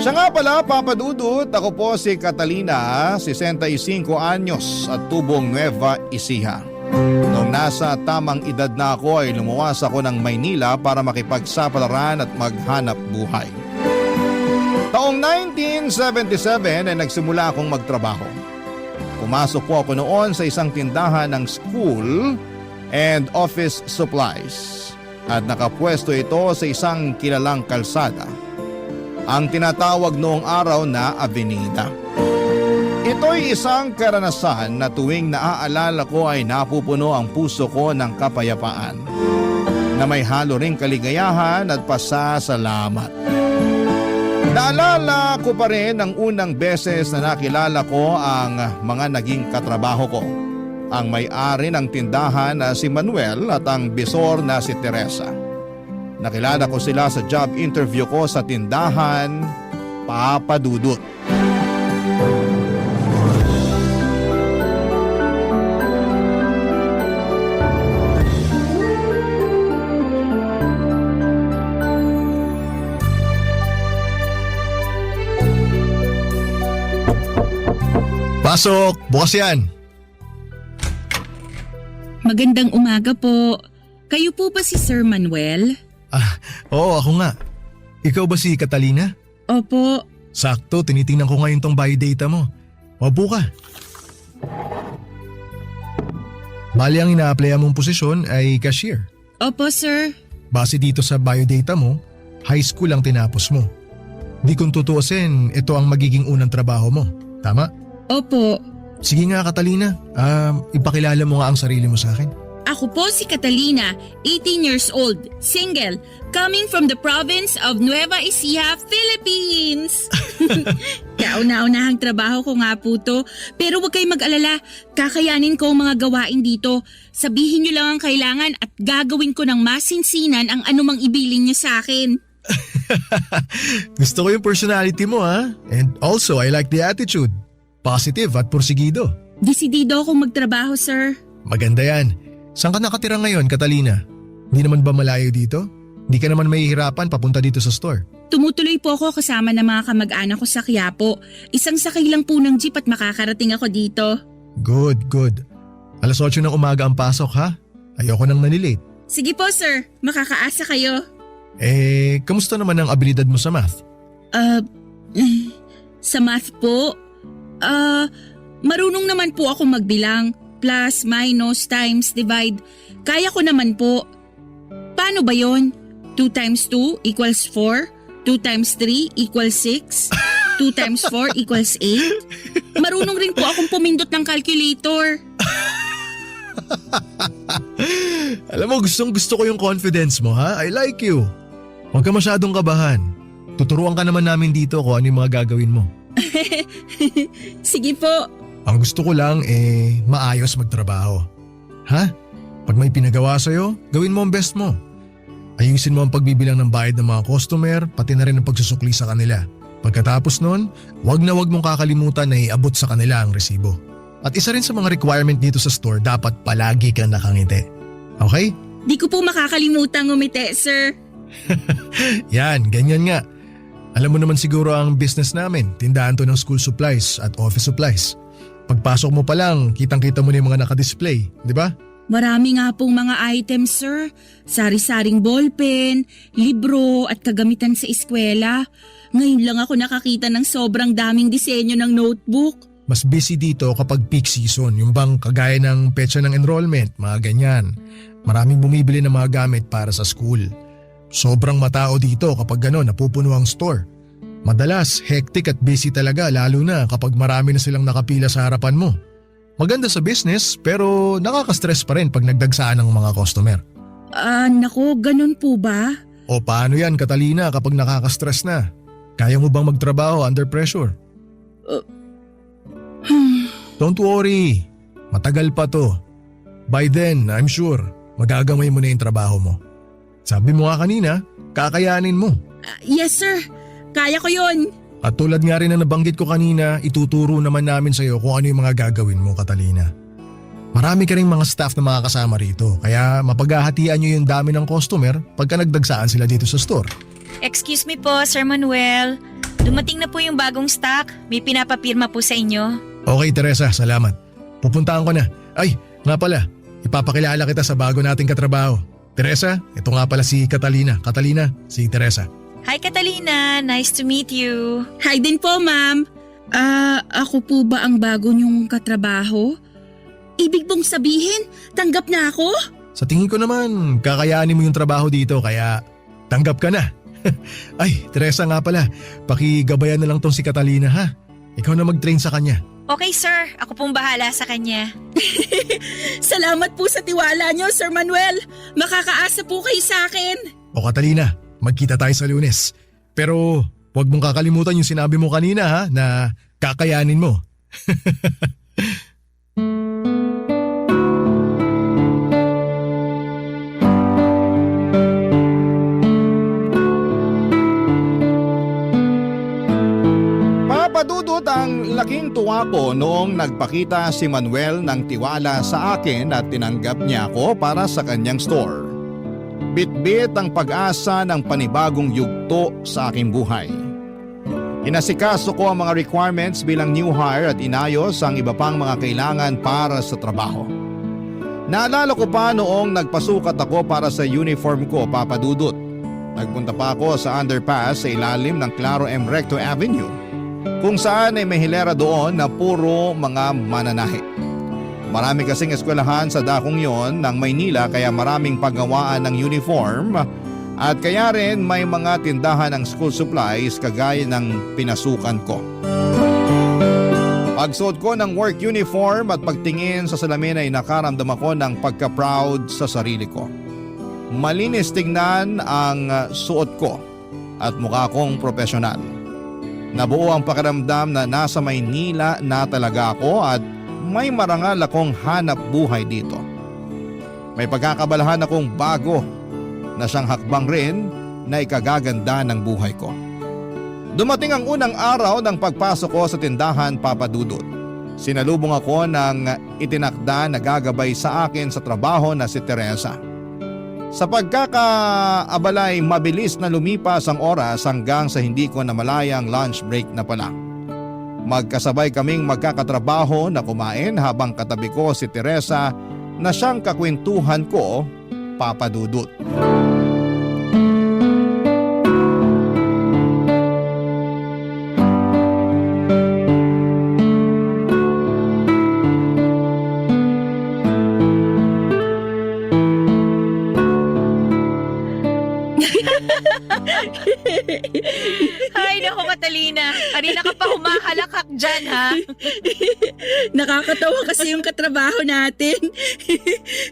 Siya nga pala, Papa Dudut, ako po si Catalina, 65 anyos at tubong Nueva Ecija. Noong nasa tamang edad na ako ay lumuwas ako ng Maynila para makipagsapalaran at maghanap buhay. Taong 1977 ay nagsimula akong magtrabaho. Pumasok po ako noon sa isang tindahan ng school and office supplies at nakapwesto ito sa isang kilalang kalsada, ang tinatawag noong araw na Avenida. Ito'y isang karanasan na tuwing naaalala ko ay napupuno ang puso ko ng kapayapaan na may halo ring kaligayahan at pasasalamat. Naalala ko pa rin ang unang beses na nakilala ko ang mga naging katrabaho ko. Ang may-ari ng tindahan na si Manuel at ang bisor na si Teresa. Nakilala ko sila sa job interview ko sa tindahan, Papa Dudut. Pasok! Bukas yan! Magandang umaga po. Kayo po ba si Sir Manuel? Oo, ako nga. Ikaw ba si Catalina? Opo. Sakto, tinitingnan ko ngayon tong biodata mo. Mabu ka. Bali ang ina-applyan mong posisyon ay cashier. Opo, sir. Base dito sa biodata mo, high school ang tinapos mo. Di kung tutuusin, ito ang magiging unang trabaho mo. Tama? Opo. Sige nga, Catalina. Ipakilala mo nga ang sarili mo sa akin. Ako po si Catalina, 18 years old, single, coming from the province of Nueva Ecija, Philippines. Kauna-unahang trabaho ko nga po to. Pero huwag kayong mag-alala, kakayanin ko ang mga gawain dito. Sabihin niyo lang ang kailangan at gagawin ko ng masinsinan ang anumang ibiling niyo sa akin. Gusto ko yung personality mo ha. And also, I like the attitude. Positive at porsigido. Desidido akong magtrabaho, sir. Maganda yan. Saan ka nakatira ngayon, Catalina? Hindi naman ba malayo dito? Hindi ka naman mahihirapan papunta dito sa store. Tumutuloy po ako kasama ng mga kamag-anak ko sa Quiapo. Isang sakay lang po ng jeep at makakarating ako dito. Good, good. 8:00 ng umaga ang pasok ha? Ayoko nang nanilate. Sige po, sir. Makakaasa kayo. Kamusta naman ang abilidad mo sa math? Sa math po? Marunong naman po ako magbilang. Plus, minus, times, divide. Kaya ko naman po. Paano ba yon? 2 times 2 equals 4? 2 times 3 equals 6? 2 times 4 equals 8? Marunong rin po akong pumindot ng calculator. Alam mo, gustong gusto ko yung confidence mo ha? I like you. Huwag ka masyadong kabahan. Tuturuan ka naman namin dito kung ano yung mga gagawin mo. Sige po. Ang gusto ko lang maayos magtrabaho. Ha? Pag may pinagawa sa'yo, gawin mo ang best mo. Ayusin mo ang pagbibilang ng bayad ng mga customer, pati na rin ang pagsusukli sa kanila. Pagkatapos nun, wag mong kakalimutan na iabot sa kanila ang resibo. At isa rin sa mga requirement dito sa store, dapat palagi kang nakangiti. Okay? Di ko po makakalimutan ngumiti, sir. Yan, ganyan nga. Alam mo naman siguro ang business namin, tindahan to ng school supplies at office supplies. Pagpasok mo pa lang, kitang-kita mo na yung mga nakadisplay, di ba? Marami nga pong mga items, sir. Sari-saring ballpen, libro at kagamitan sa eskwela. Ngayon lang ako nakakita ng sobrang daming disenyo ng notebook. Mas busy dito kapag peak season, yung bang kagaya ng petsa ng enrollment, mga ganyan. Maraming bumibili ng mga gamit para sa school. Sobrang matao dito kapag gano'n napupuno ang store. Madalas, hectic at busy talaga lalo na kapag marami na silang nakapila sa harapan mo. Maganda sa business pero nakaka-stress pa rin pag nagdagsaan ng mga customer. Nako, ganun po ba? O paano yan, Catalina, kapag nakaka-stress na? Kaya mo bang magtrabaho under pressure? Don't worry, matagal pa to. By then, I'm sure, magagamay mo na yung trabaho mo. Sabi mo nga kanina, kakayanin mo. Yes, sir. Kaya ko yun. At tulad nga rin na nabanggit ko kanina, ituturo naman namin sa iyo kung ano yung mga gagawin mo, Catalina. Marami ka ring mga staff na makakasama rito, kaya mapaghahatian nyo yung dami ng customer pagka nagdagsaan sila dito sa store. Excuse me po, Sir Manuel. Dumating na po yung bagong stock. May pinapapirma po sa inyo. Okay, Teresa, salamat. Pupuntahan ko na. Ay, nga pala, ipapakilala kita sa bago nating katrabaho. Teresa, ito nga pala si Catalina. Catalina, si Teresa. Hi, Catalina. Nice to meet you. Hi din po, ma'am. Ako po ba ang bago niyong katrabaho? Ibig bong sabihin, tanggap na ako? Sa tingin ko naman, kakayanin mo yung trabaho dito kaya tanggap ka na. Ay, Teresa nga pala, pakigabayan na lang tong si Catalina ha. Ikaw na mag-train sa kanya. Okay, sir. Ako pong bahala sa kanya. Salamat po sa tiwala niyo, Sir Manuel. Makakaasa po kayo sa akin. O Catalina, magkita tayo sa Lunes. Pero huwag mong kakalimutan yung sinabi mo kanina ha, na kakayanin mo. Papadudot ang laking tuwa ko noong nagpakita si Manuel ng tiwala sa akin at tinanggap niya ako para sa kanyang store. Bitbit ang pag-asa ng panibagong yugto sa aking buhay. Inasikaso ko ang mga requirements bilang new hire at inayos ang iba pang mga kailangan para sa trabaho. Naalala ko pa noong nagpasukat ako para sa uniform ko, Papadudot. Nagpunta pa ako sa underpass sa ilalim ng Claro M. Recto Avenue, kung saan ay may hilera doon na puro mga mananahe. Marami kasing eskwelahan sa dakong yon ng Maynila kaya maraming paggawaan ng uniform at kaya rin may mga tindahan ng school supplies kagaya ng pinasukan ko. Pagsuot ko ng work uniform at pagtingin sa salamin ay nakaramdam ako ng pagka-proud sa sarili ko. Malinis tingnan ang suot ko at mukha kong profesional. Nabuo ang pakiramdam na nasa Maynila na talaga ako at may marangal akong hanap buhay dito. May pagkakabalahan akong bago na siyang hakbang rin na ikagaganda ng buhay ko. Dumating ang unang araw ng pagpasok ko sa tindahan, Papa Dudut. Sinalubong ako ng itinakda na gagabay sa akin sa trabaho na si Teresa. Sa pagkakaabalay, mabilis na lumipas ang oras hanggang sa hindi ko namalayang lunch break na pala. Magkasabay kaming magkakatrabaho na kumain habang katabi ko si Teresa na siyang kakwentuhan ko, Papa Dudut. Ay, naku Catalina. Kanina ka pa humahalakak dyan, ha? Nakakatawa kasi yung katrabaho natin.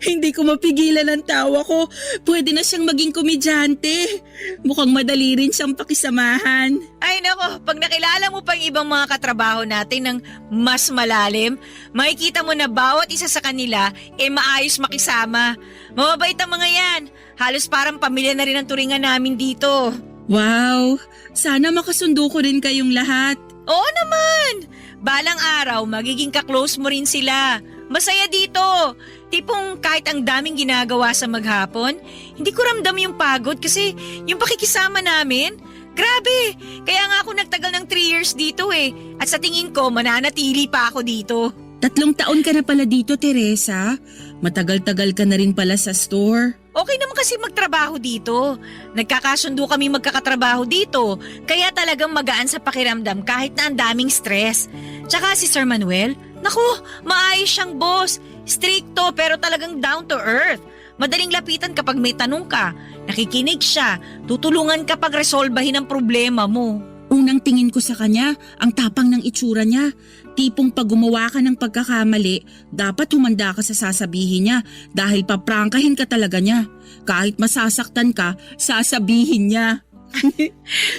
Hindi ko mapigilan ang tawa ko. Pwede na siyang maging komedyante. Mukhang madali rin siyang pakisamahan. Ay, naku. Pag nakilala mo pa yung ibang mga katrabaho natin ng mas malalim, makikita mo na bawat isa sa kanila maayos makisama. Mababait ang mga yan. Halos parang pamilya na rin ang turingan namin dito. Wow! Sana makasundo ko rin kayong lahat. Oo naman! Balang araw, magiging ka-close mo rin sila. Masaya dito. Tipong kahit ang daming ginagawa sa maghapon, hindi ko ramdam yung pagod kasi yung pakikisama namin, grabe! Kaya nga ako nagtagal ng 3 years dito eh. At sa tingin ko, mananatili pa ako dito. 3 taon ka na pala dito, Teresa. Matagal-tagal ka na rin pala sa store. Okay naman kasi magtrabaho dito. Nagkakasundo kami magkakatrabaho dito. Kaya talagang magaan sa pakiramdam kahit na ang daming stress. Tsaka si Sir Manuel, naku, maayos siyang boss. Stricto pero talagang down to earth. Madaling lapitan kapag may tanong ka. Nakikinig siya. Tutulungan kapag resolbahin ang problema mo. Unang tingin ko sa kanya, ang tapang ng itsura niya. Tipong pag gumawa ka ng pagkakamali, dapat humanda ka sa sasabihin niya dahil paprangkahin ka talaga niya. Kahit masasaktan ka, sasabihin niya.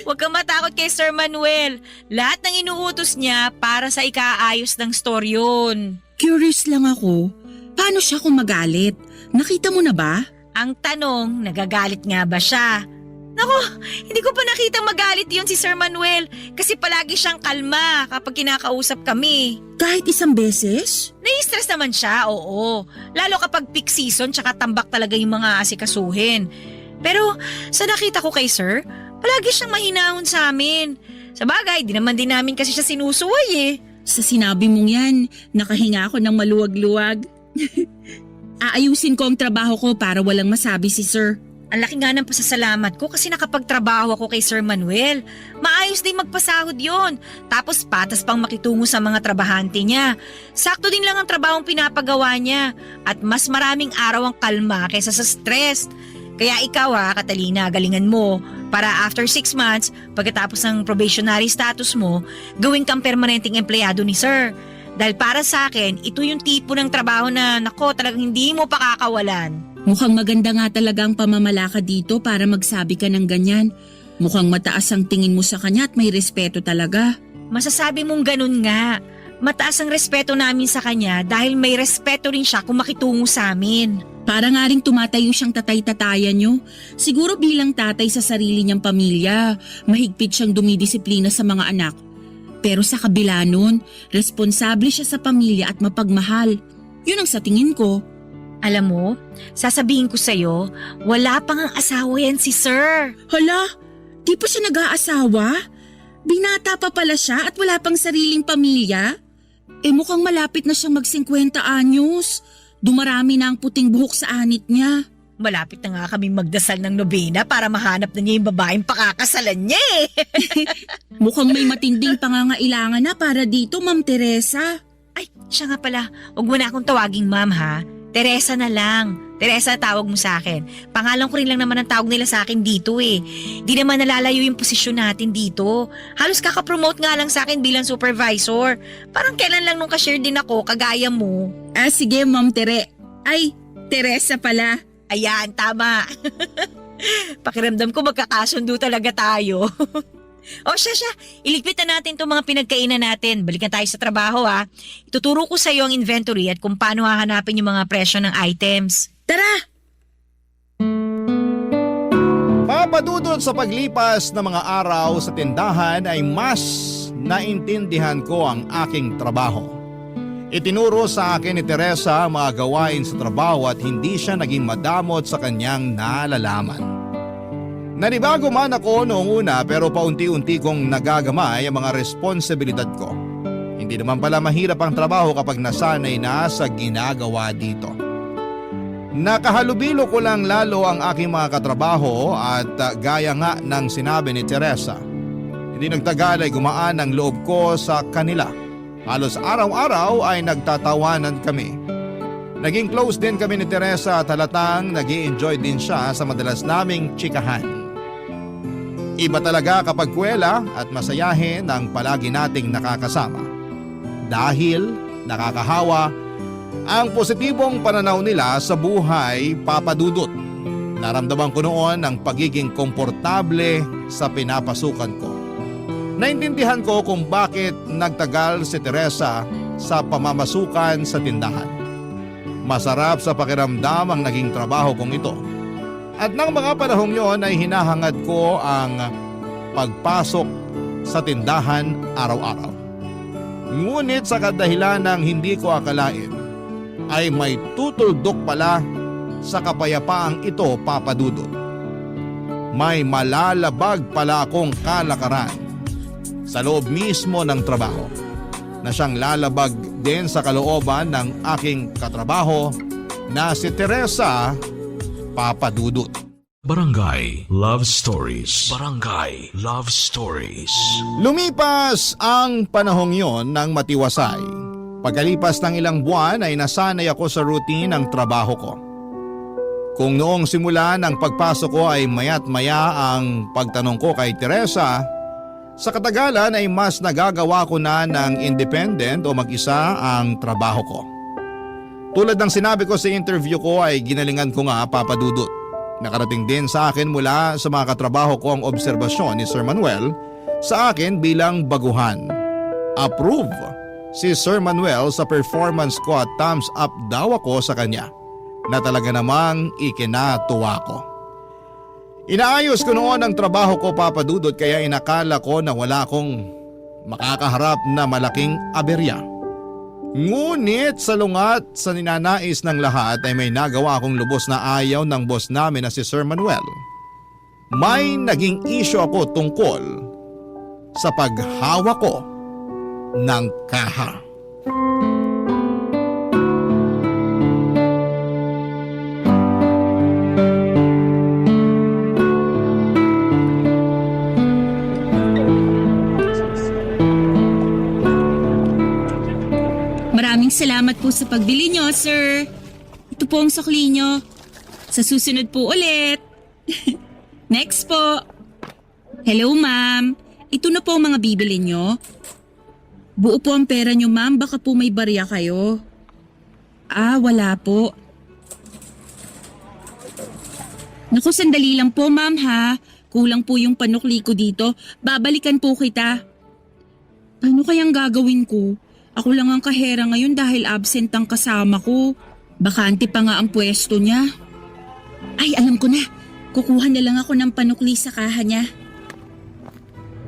Huwag kang matakot kay Sir Manuel. Lahat ng inuutos niya para sa ikaayos ng store yun. Curious lang ako, paano siya kung magalit? Nakita mo na ba? Ang tanong, nagagalit nga ba siya? Naku, hindi ko pa nakitang magalit yun si Sir Manuel kasi palagi siyang kalma kapag kinakausap kami. Kahit isang beses? Nai-stress naman siya, oo. Lalo kapag peak season tsaka tambak talaga yung mga asikasuhin. Pero sa nakita ko kay Sir, palagi siyang mahinahon sa amin. Sa bagay, di naman din namin kasi siya sinusuway eh. Sa sinabi mong yan, nakahinga ako ng maluwag-luwag. Aayusin ko ang trabaho ko para walang masabi si Sir. Ang laki nga ng pasasalamat ko kasi nakapagtrabaho ako kay Sir Manuel. Maayos din magpasahod yon. Tapos patas pang makitungo sa mga trabahante niya. Sakto din lang ang trabahong pinapagawa niya. At mas maraming araw ang kalma kaysa sa stress. Kaya ikaw Catalina, galingan mo. Para after 6 months, pagkatapos ng probationary status mo, gawin kang permanenteng empleyado ni Sir. Dahil para sa akin, ito yung tipo ng trabaho na talagang hindi mo pakakawalan. Mukhang maganda nga talaga ang pamamalakad dito para magsabi ka ng ganyan. Mukhang mataas ang tingin mo sa kanya at may respeto talaga. Masasabi mong ganun nga. Mataas ang respeto namin sa kanya dahil may respeto rin siya kung makitungo sa amin. Para nga rin tumatayo siyang tatay-tatayan nyo. Siguro bilang tatay sa sarili niyang pamilya, mahigpit siyang dumidisiplina sa mga anak. Pero sa kabila nun, responsable siya sa pamilya at mapagmahal. Yun ang sa tingin ko. Alam mo, sasabihin ko sa'yo, wala pang ang asawa yan si Sir. Hala, di pa siya nag-aasawa? Binata pa pala siya at wala pang sariling pamilya? Mukhang malapit na siyang mag-50 anyos. Dumarami na ang puting buhok sa anit niya. Malapit na nga kami magdasal ng nobena para mahanap na niya yung babaeng pakakasalan niya eh. Mukhang may matinding pangangailangan na para dito, Ma'am Teresa. Ay, siya nga pala. Huwag mo na akong tawaging ma'am ha. Teresa na lang. Teresa tawag mo sa akin. Pangalan ko rin lang naman ang tawag nila sa akin dito eh. Di naman nalalayo yung posisyon natin dito. Halos kakapromote nga lang sa akin bilang supervisor. Parang kailan lang nung cashier din ako, kagaya mo. Sige, Ma'am Tere. Ay, Teresa pala. Ayan, tama. Pakiramdam ko magkakasundo talaga tayo. O siya, iligpit na natin itong mga pinagkainan natin. Balikan tayo sa trabaho ha. Ituturo ko sa iyo ang inventory at kung paano hahanapin yung mga presyo ng items. Tara! Papadudot sa paglipas ng mga araw sa tindahan ay mas naintindihan ko ang aking trabaho. Itinuro sa akin ni Teresa ang mga gawain sa trabaho at hindi siya naging madamot sa kanyang nalalaman. Nanibago man ako noong una pero paunti-unti kong nagagamay ang mga responsibilidad ko. Hindi naman pala mahirap ang trabaho kapag nasanay na sa ginagawa dito. Nakahalubilo ko lang lalo ang aking mga katrabaho at gaya nga ng sinabi ni Teresa. Hindi nagtagal ay gumaan ang loob ko sa kanila. Halos araw-araw ay nagtatawanan kami. Naging close din kami ni Teresa at halatang nag-i-enjoy din siya sa madalas naming tsikahan. Iba talaga kapag kwela at masayahin ang palagi nating nakakasama. Dahil nakakahawa ang positibong pananaw nila sa buhay, Papa Dudut. Naramdaman ko noon ang pagiging komportable sa pinapasukan ko. Naintindihan ko kung bakit nagtagal si Teresa sa pamamasukan sa tindahan. Masarap sa pakiramdam ang naging trabaho kong ito. At nang mga panahong yon ay hinahangad ko ang pagpasok sa tindahan araw-araw. Ngunit sa kadahilan ng hindi ko akalain, ay may tutuldok pala sa kapayapaang ito, Papa Dudut. May malalabag pala akong kalakaran sa loob mismo ng trabaho na siyang lalabag din sa kalooban ng aking katrabaho na si Teresa, Papa Dudut. Barangay Love Stories. Barangay Love Stories. Lumipas ang panahong yon ng matiwasay. Pagkalipas ng ilang buwan ay nasanay ako sa routine ng trabaho ko. Kung noong simula ng pagpasok ko ay maya't maya ang pagtanong ko kay Teresa, sa katagalan ay mas nagagawa ko na ng independent o mag-isa ang trabaho ko. Tulad ng sinabi ko sa interview ko ay ginalingan ko nga, Papa Dudut. Nakarating din sa akin mula sa mga katrabaho ko ang obserbasyon ni Sir Manuel sa akin bilang baguhan. Approve si Sir Manuel sa performance ko at thumbs up daw ako sa kanya na talaga namang ikinatuwa ko. Inaayos ko noon ang trabaho ko, Papa Dudut, kaya inakala ko na wala akong makakaharap na malaking aberya. Ngunit sa lungat sa ninanais ng lahat ay may nagawa akong lubos na ayaw ng boss namin na si Sir Manuel. May naging issue ako tungkol sa paghawak ko ng kaha. Maraming salamat po sa pagbili nyo, sir. Ito po ang sukli nyo. Sa susunod po ulit. Next po. Hello, ma'am. Ito na po ang mga bibili nyo. Buo po ang pera nyo, ma'am. Baka po may barya kayo. Ah, wala po. Naku, sandali lang po, ma'am, ha. Kulang po yung panukli ko dito. Babalikan po kita. Ano kayang gagawin ko? Ako lang ang kahera ngayon dahil absent ang kasama ko. Bakante pa nga ang pwesto niya. Ay, alam ko na. Kukuha na lang ako ng panukli sa kaha niya.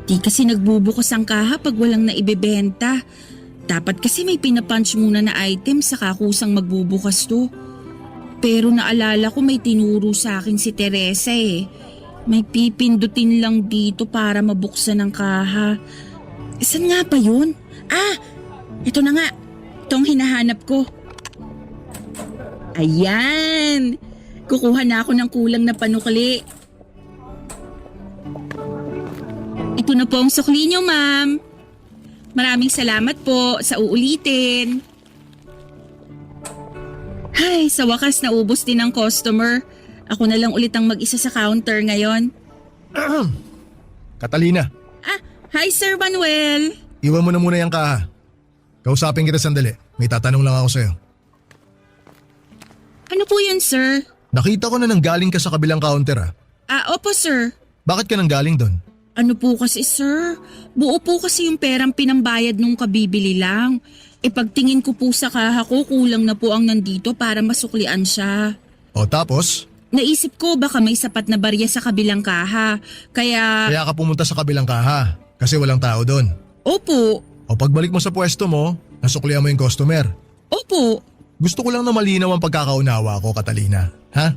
Di kasi nagbubukas ang kaha pag walang naibebenta. Dapat kasi may pinapunch muna na item saka kusang magbubukas to. Pero naalala ko may tinuro sa akin si Teresa eh. May pipindutin lang dito para mabuksan ang kaha. Saan nga pa yun? Ah! Ito na nga. Itong hinahanap ko. Ayan! Kukuha na ako ng kulang na panukli. Ito na po ang sukli niyo, ma'am. Maraming salamat po sa uulitin. Ay, sa wakas naubos din ang customer. Ako na lang ulit ang mag-isa sa counter ngayon. Catalina, Ah, hi Sir Manuel. iwan mo na muna yung kaha. Kausapin kita sandali. May tatanong lang ako sa'yo. Ano po yun, sir? Nakita ko na nanggaling ka sa kabilang counter ah. Ah, opo sir. Bakit ka nanggaling doon? Ano po kasi sir, buo po kasi yung perang pinambayad nung kabibili lang. E pagtingin ko po sa kaha ko, kulang na po ang nandito para masuklian siya. O tapos, Naisip ko baka may sapat na barya sa kabilang kaha. Kaya, kaya ka pumunta sa kabilang kaha kasi walang tao doon. opo, O pagbalik mo sa pwesto mo, nasuklian mo yung customer. opo. Gusto ko lang na malinaw ang pagkakaunawa ko, Catalina. Ha?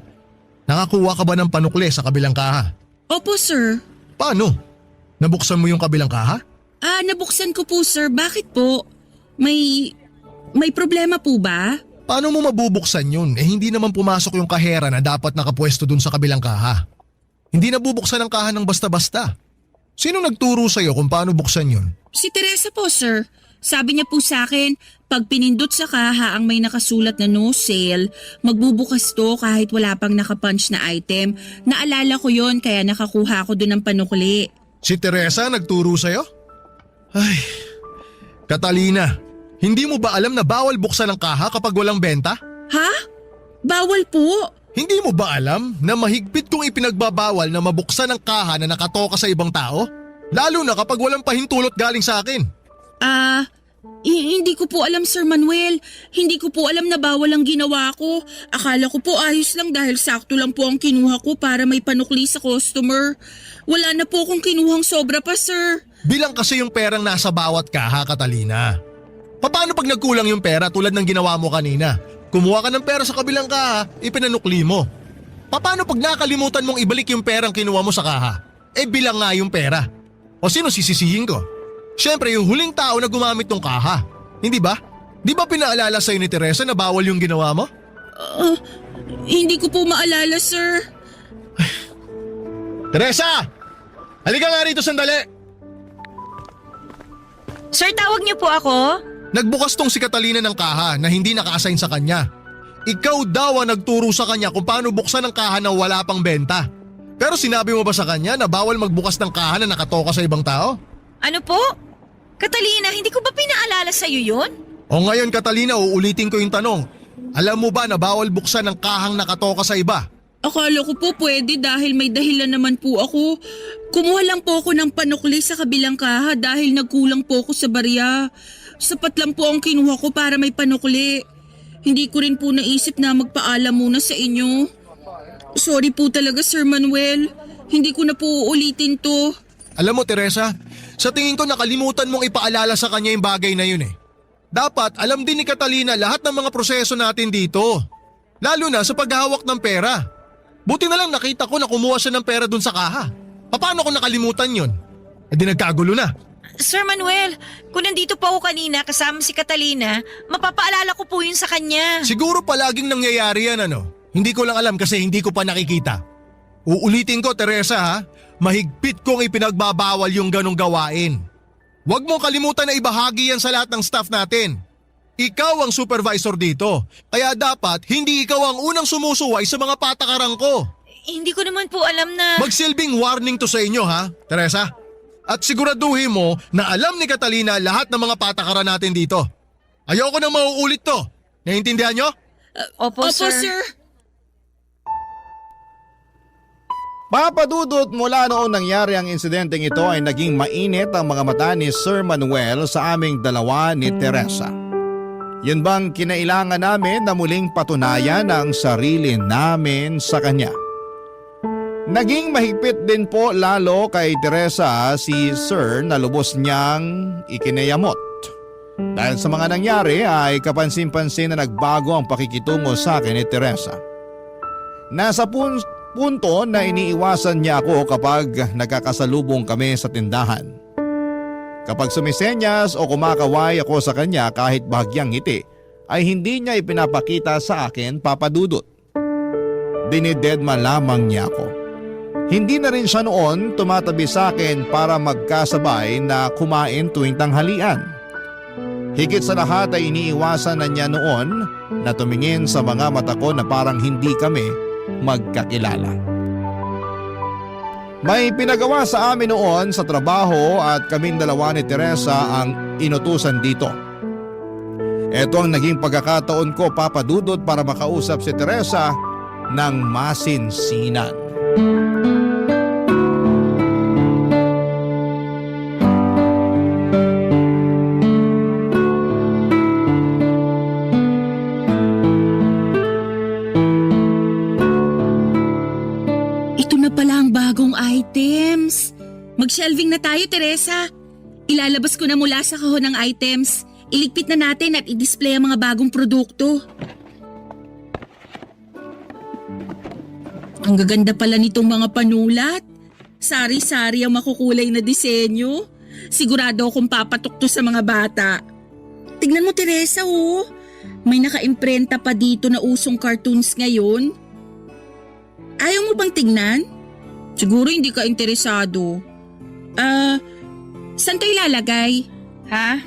Nakakuha ka ba ng panukli sa kabilang kaha? Opo sir. Paano? Nabuksan mo yung kabilang kaha? Nabuksan ko po sir. Bakit po? May problema po ba? Paano mo mabubuksan yun? Hindi naman pumasok yung kahera na dapat nakapwesto dun sa kabilang kaha. Hindi nabubuksan ang kaha ng basta-basta. Sino nagturo sa'yo kung paano buksan yun? Si Teresa po sir. Sabi niya po sa akin, pag pinindot sa kaha ang may nakasulat na no sale, magbubukas to kahit wala pang nakapunch na item. Naalala ko yon kaya nakakuha ko dun ng panukli. Si Teresa nagturo sa'yo? Ay, Catalina, hindi mo ba alam na bawal buksan ang kaha kapag walang benta? Ha? Bawal po? Hindi mo ba alam na mahigpit kong ipinagbabawal na mabuksan ang kaha na nakatoka sa ibang tao? Lalo na kapag walang pahintulot galing sa akin. Hindi ko po alam Sir Manuel. Hindi ko po alam na bawal ang ginawa ko. Akala ko po ayos lang dahil sakto lang po ang kinuha ko para may panukli sa customer. Wala na po akong kinuhang sobra pa sir. Bilang kasi yung perang nasa bawat kaha, Catalina. Paano pag nagkulang yung pera tulad ng ginawa mo kanina? Kumuha ka ng pera sa kabilang kaha, ipinanukli mo. Paano pag nakalimutan mong ibalik yung perang kinuha mo sa kaha? Bilang nga yung pera. O sino sisisihin ko? Siyempre yung huling tao na gumamit ng kaha. Hindi ba? Di ba pinaalala sa'yo ni Teresa na bawal yung ginawa mo? Hindi ko po maalala sir. Teresa! Halika nga rito sandali! Sir, tawag niyo po ako? Nagbukas tong si Catalina ng kaha na hindi naka-assign sa kanya. Ikaw daw ang nagturo sa kanya kung paano buksan ang kaha na wala pang benta. Pero sinabi mo ba sa kanya na bawal magbukas ng kaha na nakatoka sa ibang tao? Ano po? Catalina, hindi ko ba pinaalala sa'yo yun? O ngayon Catalina, uulitin ko yung tanong. Alam mo ba na bawal buksan ng kahang nakatoka sa iba? Akala ko po pwede dahil may dahilan naman po ako. Kumuha lang po ako ng panukli sa kabilang kaha dahil nagkulang po ako sa barya. Sapat lang po ang kinuha ko para may panukli. Hindi ko rin po naisip na magpaalam muna sa inyo. Sorry po talaga Sir Manuel. Hindi ko na po uulitin to. Alam mo Teresa, sa tingin ko nakalimutan mong ipaalala sa kanya yung bagay na yun eh. Dapat alam din ni Catalina lahat ng mga proseso natin dito. Lalo na sa paghahawak ng pera. Buti na lang nakita ko na kumuha siya ng pera dun sa kaha. Paano ko nakalimutan yun? Di nagkagulo na. Sir Manuel, kung nandito pa ako kanina kasama si Catalina, mapapaalala ko po yun sa kanya. Siguro palaging nangyayari yan ano. Hindi ko lang alam kasi hindi ko pa nakikita. Uulitin ko Teresa ha, mahigpit kong ipinagbabawal yung ganong gawain. Huwag mong kalimutan na ibahagi yan sa lahat ng staff natin. Ikaw ang supervisor dito, kaya dapat hindi ikaw ang unang sumusuway sa mga patakaran ko. Hindi ko naman po alam na… Magsilbing warning to sa inyo ha, Teresa. At siguraduhin mo na alam ni Catalina lahat ng mga patakaran natin dito. Ayoko nang mauulit to. Naiintindihan nyo? Opo, Opo sir. sir. Papadudot mula noong nangyari ang insidenteng ito ay naging mainit ang mga mata ni Sir Manuel sa aming dalawa ni Teresa. Yun bang kinailangan namin na muling patunayan ang sarili namin sa kanya? Naging mahigpit din po lalo kay Teresa si Sir na lubos niyang ikinayamot. Dahil sa mga nangyari ay kapansin-pansin na nagbago ang pakikitungo sa akin ni Teresa. Nasa punto na iniiwasan niya ako kapag nagkakasalubong kami sa tindahan. Kapag sumisenyas o kumakaway ako sa kanya kahit bahagyang ngiti, ay hindi niya ipinapakita sa akin papadudot. Dinidedma lamang niya ako. Hindi na rin siya noon tumatabi sa akin para magkasabay na kumain tuwing tanghalian. Higit sa lahat ay iniiwasan na niya noon na tumingin sa mga mata ko na parang hindi kami magkakilala. May pinagawa sa amin noon sa trabaho at kaming dalawa ni Teresa ang inutusan dito. Ito ang naging pagkakataon ko papadudot para makausap si Teresa ng masinsinan. Ito na pala ang bagong items. Mag-shelving na tayo, Teresa. Ilalabas ko na mula sa kahon ng items. Iligpit na natin at i-display ang mga bagong produkto. Ang gaganda pala nitong mga panulat. Sari-sari ang makukulay na disenyo. Sigurado akong papatok to sa mga bata. Tignan mo, Teresa, oh. May naka-imprenta pa dito na usong cartoons ngayon. Ayaw mo bang tignan? Siguro hindi ka interesado. Saan to ilalagay? Ha?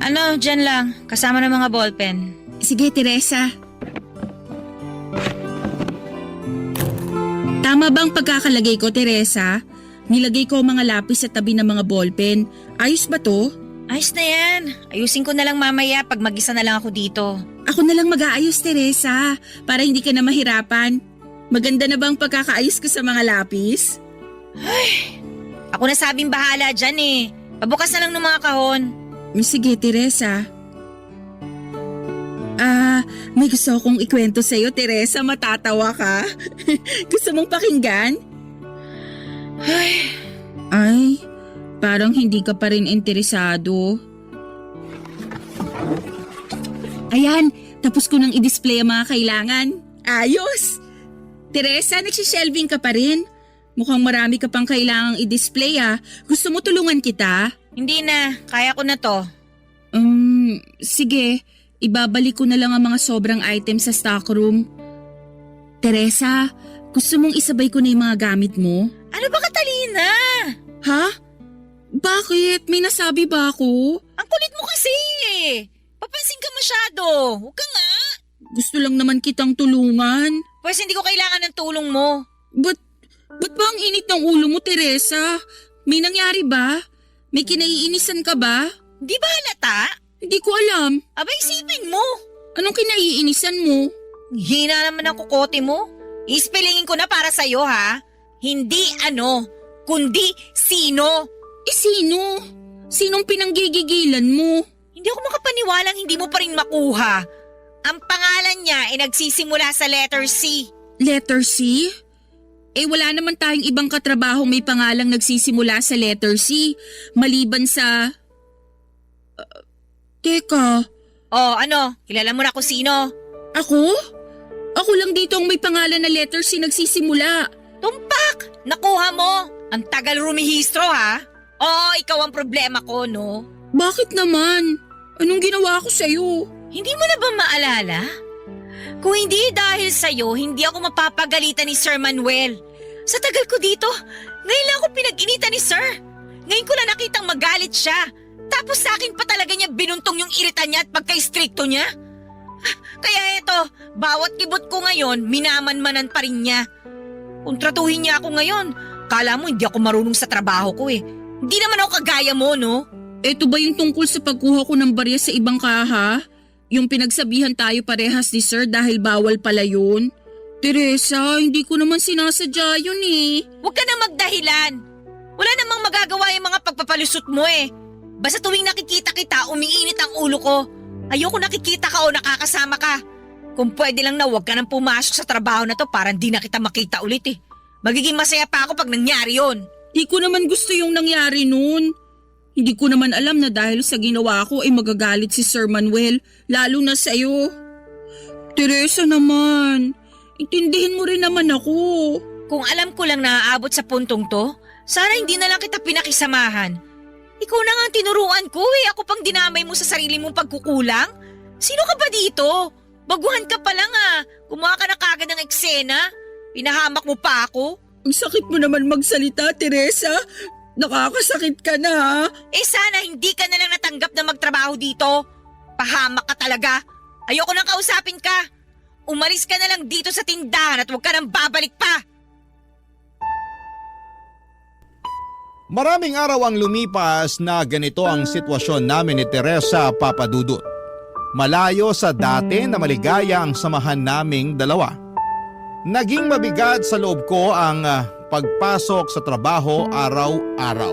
Ano, dyan lang. Kasama ng mga ballpen. Sige, Teresa. Tama bang pagkakalagay ko, Teresa? Nilagay ko ang mga lapis sa tabi ng mga ballpen. Ayos ba to? Ayos na yan. Ayusin ko na lang mamaya pag mag-isa na lang ako dito. Ako na lang mag-aayos, Teresa, para hindi ka na mahirapan. Maganda na bang pagkakaayos ko sa mga lapis? Ako na sabing bahala dyan eh. Pabukas na lang ng mga kahon. Sige, Teresa. May gusto akong ikwento sa'yo, Teresa. Matatawa ka. Gusto mong pakinggan? Ay, parang hindi ka pa rin interesado. Ayan, tapos ko nang i-display ang mga kailangan. Ayos! Teresa, nagsishelving ka pa rin? Mukhang marami ka pang kailangang i-display ah. Gusto mo tulungan kita? Hindi na. Kaya ko na to. Sige. Ibabalik ko na lang ang mga sobrang items sa stockroom. Teresa, gusto mong isabay ko na yung mga gamit mo? Ano ba, Catalina? Ha? Bakit? May nasabi ba ako? Ang kulit mo kasi eh. Papansin ka masyado. Huwag ka nga. Gusto lang naman kitang tulungan. Pwes hindi ko kailangan ng tulong mo. Ba't ba ang init ng ulo mo, Teresa? May nangyari ba? May kinaiinisan ka ba? Di ba halata? Hindi ko alam. Abay, isipin mo. Anong kinaiinisan mo? Hina naman ang kukote mo. Ispelingin ko na para sa'yo ha. Hindi ano, kundi sino. Sino? Sinong pinanggigigilan mo? Hindi ako makapaniwalang hindi mo pa rin makuha. Ang pangalan niya ay nagsisimula sa letter C. Letter C? Wala naman tayong ibang katrabaho may pangalang nagsisimula sa letter C. Maliban sa... Teka, Oh, ano? Kilala mo na kung sino? ako? Ako lang dito ang may pangalan na letter C nagsisimula. Tumpak! Nakuha mo! Ang tagal rumihistro ha? Oo, ikaw ang problema ko, no? Bakit naman? Anong ginawa ko sa'yo? Hindi mo na ba maalala? Kung hindi dahil sa'yo, hindi ako mapapagalitan ni Sir Manuel. Sa tagal ko dito, ngayon lang ako pinag-initan ni Sir. Ngayon ko lang nakitang magalit siya. Tapos sa akin pa talaga niya binuntong yung irita niya at pagka-istrikto niya. Kaya eto, bawat kibot ko ngayon, minamanmanan pa rin niya. Kung tratuhin niya ako ngayon, kala mo hindi ako marunong sa trabaho ko eh. Hindi naman ako kagaya mo, no? Ito ba yung tungkol sa pagkuha ko ng barya sa ibang kaha? Yung pinagsabihan tayo parehas ni Sir dahil bawal pala yun? Teresa, hindi ko naman sinasadya yun eh. Huwag ka na magdahilan. Wala namang magagawa yung mga pagpapalusot mo eh. Basta tuwing nakikita kita, umiinit ang ulo ko. Ayoko nakikita ka o nakakasama ka. Kung pwede lang na huwag ka nang pumasok sa trabaho na to para di na kita makita ulit eh. Magiging masaya pa ako pag nangyari yon. Di ko naman gusto yung nangyari nun. Hindi ko naman alam na dahil sa ginawa ko ay magagalit si Sir Manuel, lalo na sa'yo. Teresa naman, intindihin mo rin naman ako. Kung alam ko lang na aabot sa puntong to, sana hindi na lang kita pinakisamahan. Ikaw na nga ang tinuruan ko eh, ako pang dinamay mo sa sarili mong pagkukulang. Sino ka ba dito? Baguhan ka pa lang ah, gumawa ka na kagad ng eksena. Pinahamak mo pa ako. Ang sakit mo naman magsalita, Teresa. Nakakasakit ka na ha. Sana hindi ka na lang natanggap na magtrabaho dito. Pahamak ka talaga. Ayoko nang kausapin ka. Umalis ka na lang dito sa tindahan at huwag ka nang babalik pa. Maraming araw ang lumipas na ganito ang sitwasyon namin ni Teresa Papadudut. Malayo sa dati na maligaya ang samahan naming dalawa. Naging mabigat sa loob ko ang pagpasok sa trabaho araw-araw.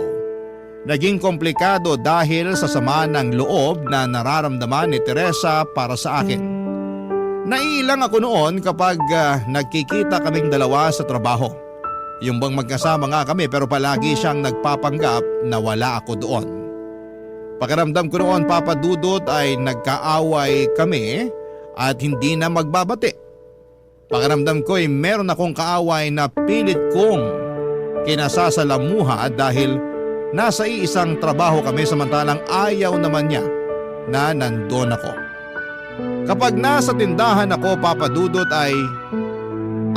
Naging komplikado dahil sa sama ng loob na nararamdaman ni Teresa para sa akin. Naiilang ako noon kapag nagkikita kaming dalawa sa trabaho. Yung bang magkasama nga kami pero palagi siyang nagpapanggap na wala ako doon. Pakiramdam ko noon, Papa Dudut, ay nagkaaway kami at hindi na magbabati. Pakiramdam ko ay meron akong kaaway na pilit kong kinasasalamuha dahil nasa iisang trabaho kami samantalang ayaw naman niya na nandun ako. Kapag nasa tindahan ako, Papa Dudut, ay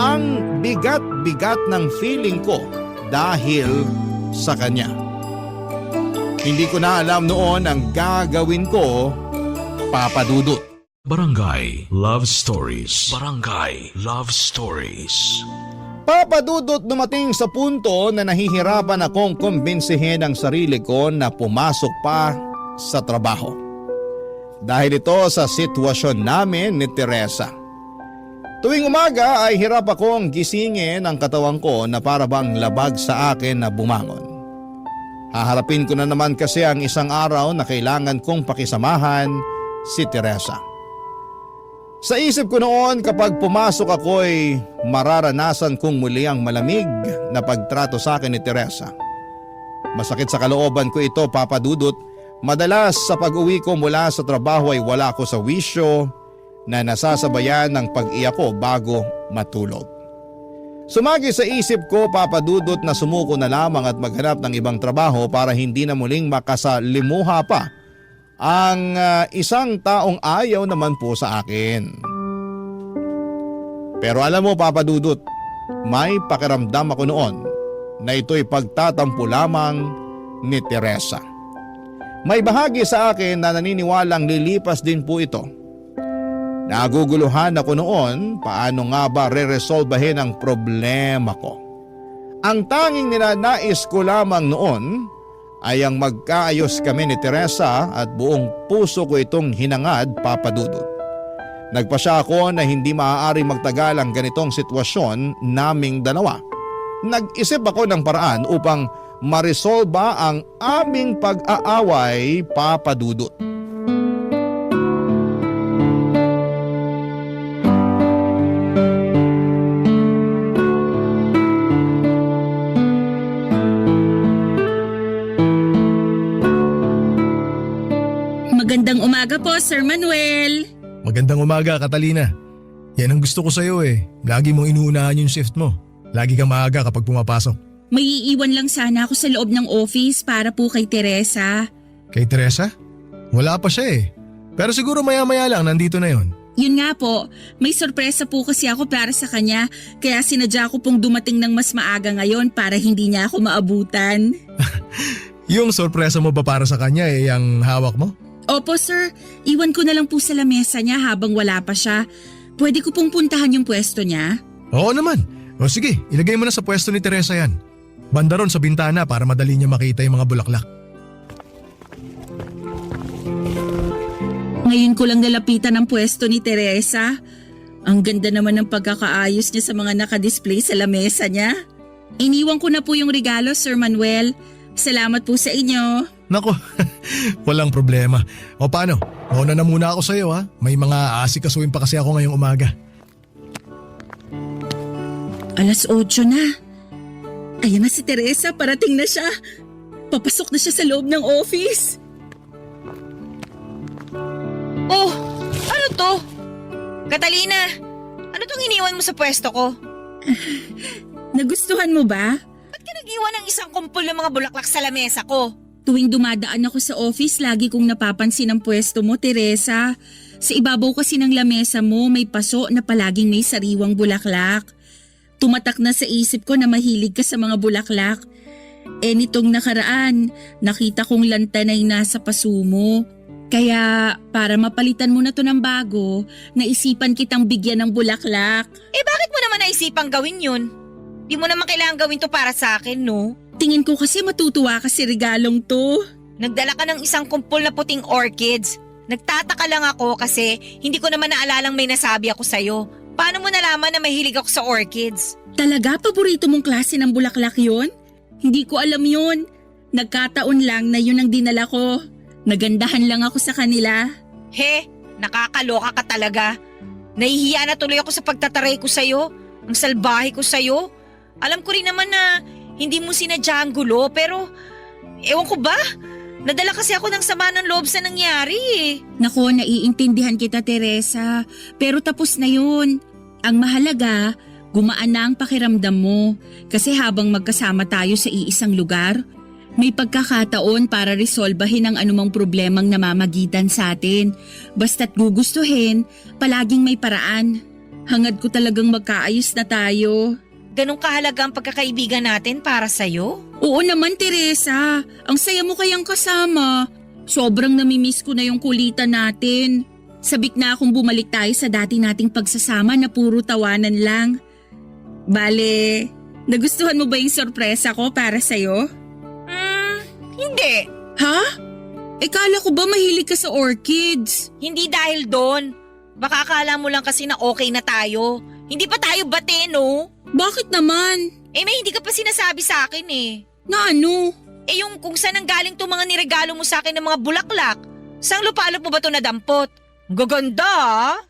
ang bigat-bigat ng feeling ko dahil sa kanya. Hindi ko na alam noon ang gagawin ko, Papa Dudut. Barangay Love Stories. Barangay Love Stories. Papa Dudut, dumating sa punto na nahihirapan akong kumbinsihin ang sarili ko na pumasok pa sa trabaho. Dahil ito sa sitwasyon namin ni Teresa. Tuwing umaga ay hirap akong gisingin ang katawan ko na para bang labag sa akin na bumangon. Haharapin ko na naman kasi ang isang araw na kailangan kong pakisamahan si Teresa. Sa isip ko noon, kapag pumasok ako ay mararanasan kong muli ang malamig na pagtrato sa akin ni Teresa. Masakit sa kalooban ko ito, Papa Dudut. Madalas sa pag-uwi ko mula sa trabaho ay wala ako sa wisyo na nasasabayan ng pag-iyak ko bago matulog. Sumagi sa isip ko, Papa Dudut, na sumuko na lamang at maghanap ng ibang trabaho para hindi na muling makasalimuha pa ang isang taong ayaw naman po sa akin. Pero alam mo, Papa Dudut, may pakiramdam ako noon na ito'y pagtatampo lamang ni Teresa. May bahagi sa akin na naniniwalang lilipas din po ito. Naguguluhan ako noon paano nga ba re-resolbahin ang problema ko. Ang tanging ninanais ko lamang noon ay ang magkaayos kami ni Teresa at buong puso ko itong hinangad, Papa Dudut. Nagpasya ako na hindi maaari magtagal ang ganitong sitwasyon naming dalawa. Nag-isip ako ng paraan upang maresolba ang aming pag-aaway, Papa Dudut. Magandang umaga po, Sir Manuel. Magandang umaga, Catalina. Yan ang gusto ko sa'yo eh. Lagi mong inuunahan yung shift mo. Lagi kang maaga kapag pumapasok. May iiwan lang sana ako sa loob ng office para po kay Teresa. Kay Teresa? Wala pa siya eh. Pero siguro maya-maya lang nandito na yon. Yun nga po, may sorpresa po kasi ako para sa kanya. Kaya sinadya ko pong dumating ng mas maaga ngayon para hindi niya ako maabutan. Yung sorpresa mo ba para sa kanya eh, yung hawak mo? Opo sir, iwan ko na lang po sa lamesa niya habang wala pa siya. Pwede ko pong puntahan yung pwesto niya? Oo naman. O sige, ilagay mo na sa pwesto ni Teresa yan. Banda ron sa bintana para madali niya makita yung mga bulaklak. Ngayon ko lang nalapitan ang pwesto ni Teresa. Ang ganda naman ng pagkakaayos niya sa mga nakadisplay sa lamesa niya. Iniwan ko na po yung regalo, Sir Manuel. Salamat po sa inyo. Nako, walang problema. O paano? Mauna na muna ako sa iyo ha. May mga asikasuhin pa kasi ako ngayong umaga. 8:00 na. Ayan na si Teresa, parating na siya. Papasok na siya sa loob ng office. Oh, ano to? Catalina, ano tong iniwan mo sa pwesto ko? Nagustuhan mo ba? Ba't ka nag-iwan ng isang kumpol ng mga bulaklak sa lamesa ko? Tuwing dumadaan ako sa office, lagi kong napapansin ang pwesto mo, Teresa. Sa ibabaw kasi ng lamesa mo, may paso na palaging may sariwang bulaklak. Tumatak na sa isip ko na mahilig ka sa mga bulaklak. Nitong nakaraan, nakita kong lantanay nasa paso mo. Kaya para mapalitan mo na to ng bago, naisipan kitang bigyan ng bulaklak. Bakit mo naman naisipang gawin yun? Di mo naman kailangan gawin to para sa akin, no? Tingin ko kasi matutuwa ka sa regalong to. Nagdala ka ng isang kumpol na puting orchids. Nagtataka lang ako kasi hindi ko naman naalalang may nasabi ako sa'yo. Paano mo nalaman na mahilig ako sa orchids? Talaga paborito mong klase ng bulaklak yon? Hindi ko alam yun. Nagkataon lang na yun ang dinala ko. Nagandahan lang ako sa kanila. He, nakakaloka ka talaga. Nahihiya na tuloy ako sa pagtataray ko sa'yo. Ang salbahe ko sa'yo. Alam ko rin naman na hindi mo sinadya ang gulo, pero ewan ko ba? Nadala kasi ako ng sama ng loob sa nangyari eh. Nako, naiintindihan kita, Teresa. Pero tapos na yun. Ang mahalaga, gumaan na ang pakiramdam mo. Kasi habang magkasama tayo sa iisang lugar, may pagkakataon para resolbahin ang anumang problemang namamagitan sa atin. Basta't gugustuhin, palaging may paraan. Hangad ko talagang magkaayos na tayo. Ganong kahalaga ang pagkakaibigan natin para sa'yo? Oo naman, Teresa. Ang saya mo kayang kasama. Sobrang namimiss ko na yung kulitan natin. Sabik na akong bumalik tayo sa dati nating pagsasama na puro tawanan lang. Bale, nagustuhan mo ba yung sorpresa ko para sa'yo? Hindi. Ha? Kala ko ba mahilig ka sa orchids? Hindi dahil doon. Baka akala mo lang kasi na okay na tayo. Hindi pa tayo bate, no? Bakit naman? May hindi ka pa sinasabi sa akin eh. Na ano? Yung kung saan ang galing itong mga niregalo mo sa akin ng mga bulaklak. Sang lupalop mo ba ito nadampot? Ang gaganda ah.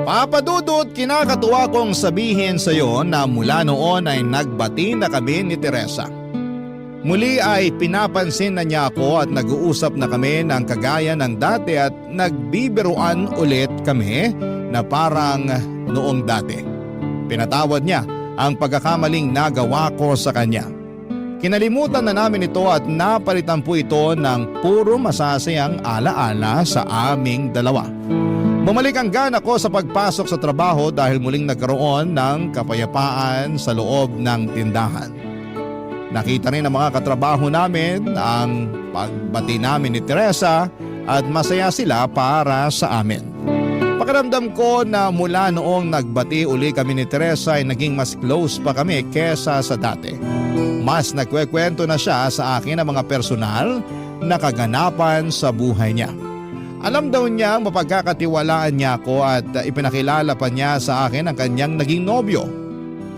Papa Dudut, kinakatuwa kong sabihin sa iyo na mula noon ay nagbati na kami ni Teresa. Muli ay pinapansin na niya ako at nag-uusap na kami ng kagaya ng dati at nagbibiruan ulit kami na parang noong dati. Pinatawad niya ang pagkakamaling nagawa ko sa kanya. Kinalimutan na namin ito at napalitan po ito ng puro masasayang alaala sa aming dalawa. Bumalik ang gana ko sa pagpasok sa trabaho dahil muling nagkaroon ng kapayapaan sa loob ng tindahan. Nakita rin ng mga katrabaho namin ang pagbati namin ni Teresa at masaya sila para sa amin. Pakiramdam ko na mula noong nagbati uli kami ni Teresa ay naging mas close pa kami kesa sa dati. Mas nagkwekwento na siya sa akin ng mga personal na kaganapan sa buhay niya. Alam daw niya mapagkakatiwalaan niya ako at ipinakilala pa niya sa akin ang kanyang naging nobyo.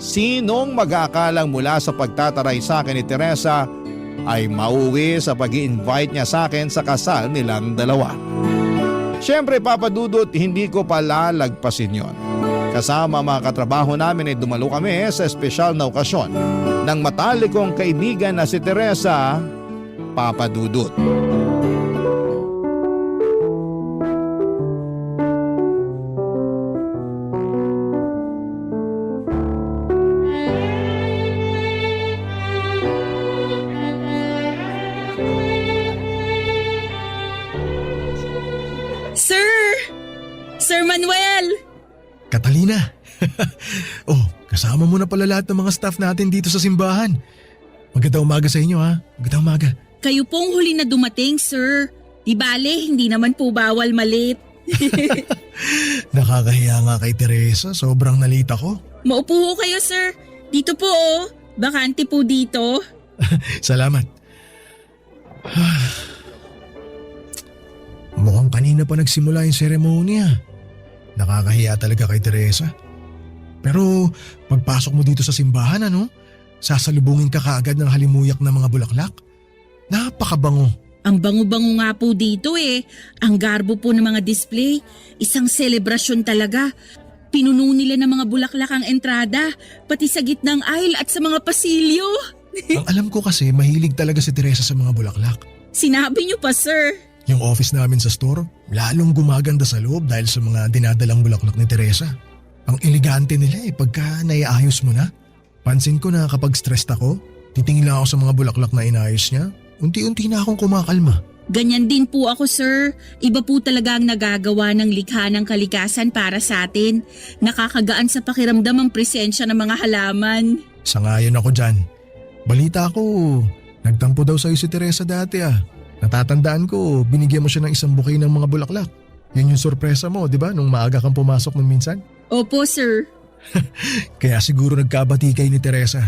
Sinong mag-aakalang mula sa pagtataray sa akin ni Teresa ay mauwi sa pag-i-invite niya sa akin sa kasal nilang dalawa. Siyempre Papa Dudut, hindi ko palalagpasin yon. Kasama mga katrabaho namin ay dumalo kami sa espesyal na okasyon ng matalik kong kaibigan na si Teresa, Papa Dudut. Sir Manuel! Catalina! Oh, kasama mo na pala lahat ng mga staff natin dito sa simbahan. Magandang umaga sa inyo ha. Magandang umaga. Kayo pong huli na dumating, sir. Di bale, hindi naman po bawal malit. Nakakahiya nga kay Teresa. Sobrang nalita ko. Maupo ho kayo, sir. Dito po oh. Bakante po dito. Salamat. Mukhang kanina pa nagsimula yung seremonya. Nakakahiya talaga kay Teresa. Pero pagpasok mo dito sa simbahan sasalubungin ka kaagad ng halimuyak na mga bulaklak. Napakabango. Ang bango-bango nga po dito eh. Ang garbo po ng mga display. Isang selebrasyon talaga. Pinuno nila ng mga bulaklak ang entrada, pati sa gitnang aisle at sa mga pasilyo. Ang alam ko kasi mahilig talaga si Teresa sa mga bulaklak. Sinabi niyo pa, sir. Yung office namin sa store, lalong gumaganda sa loob dahil sa mga dinadalang bulaklak ni Teresa. Ang elegante nila pagka naiayos mo na. Pansin ko na kapag stressed ako, titingin lang ako sa mga bulaklak na inayos niya. Unti-unti na akong kumakalma. Ganyan din po ako, sir. Iba po talaga ang nagagawa ng likha ng kalikasan para sa atin. Nakakagaan sa pakiramdam ang presensya ng mga halaman. Sangayon ako dyan. Balita ko, nagtampo daw sa'yo si Teresa dati Natatandaan ko, binigyan mo siya ng isang bouquet ng mga bulaklak. Yun yung sorpresa mo, di ba? Nung maaga kang pumasok nung minsan. Opo, sir. Kaya siguro nagkabati kayo ni Teresa.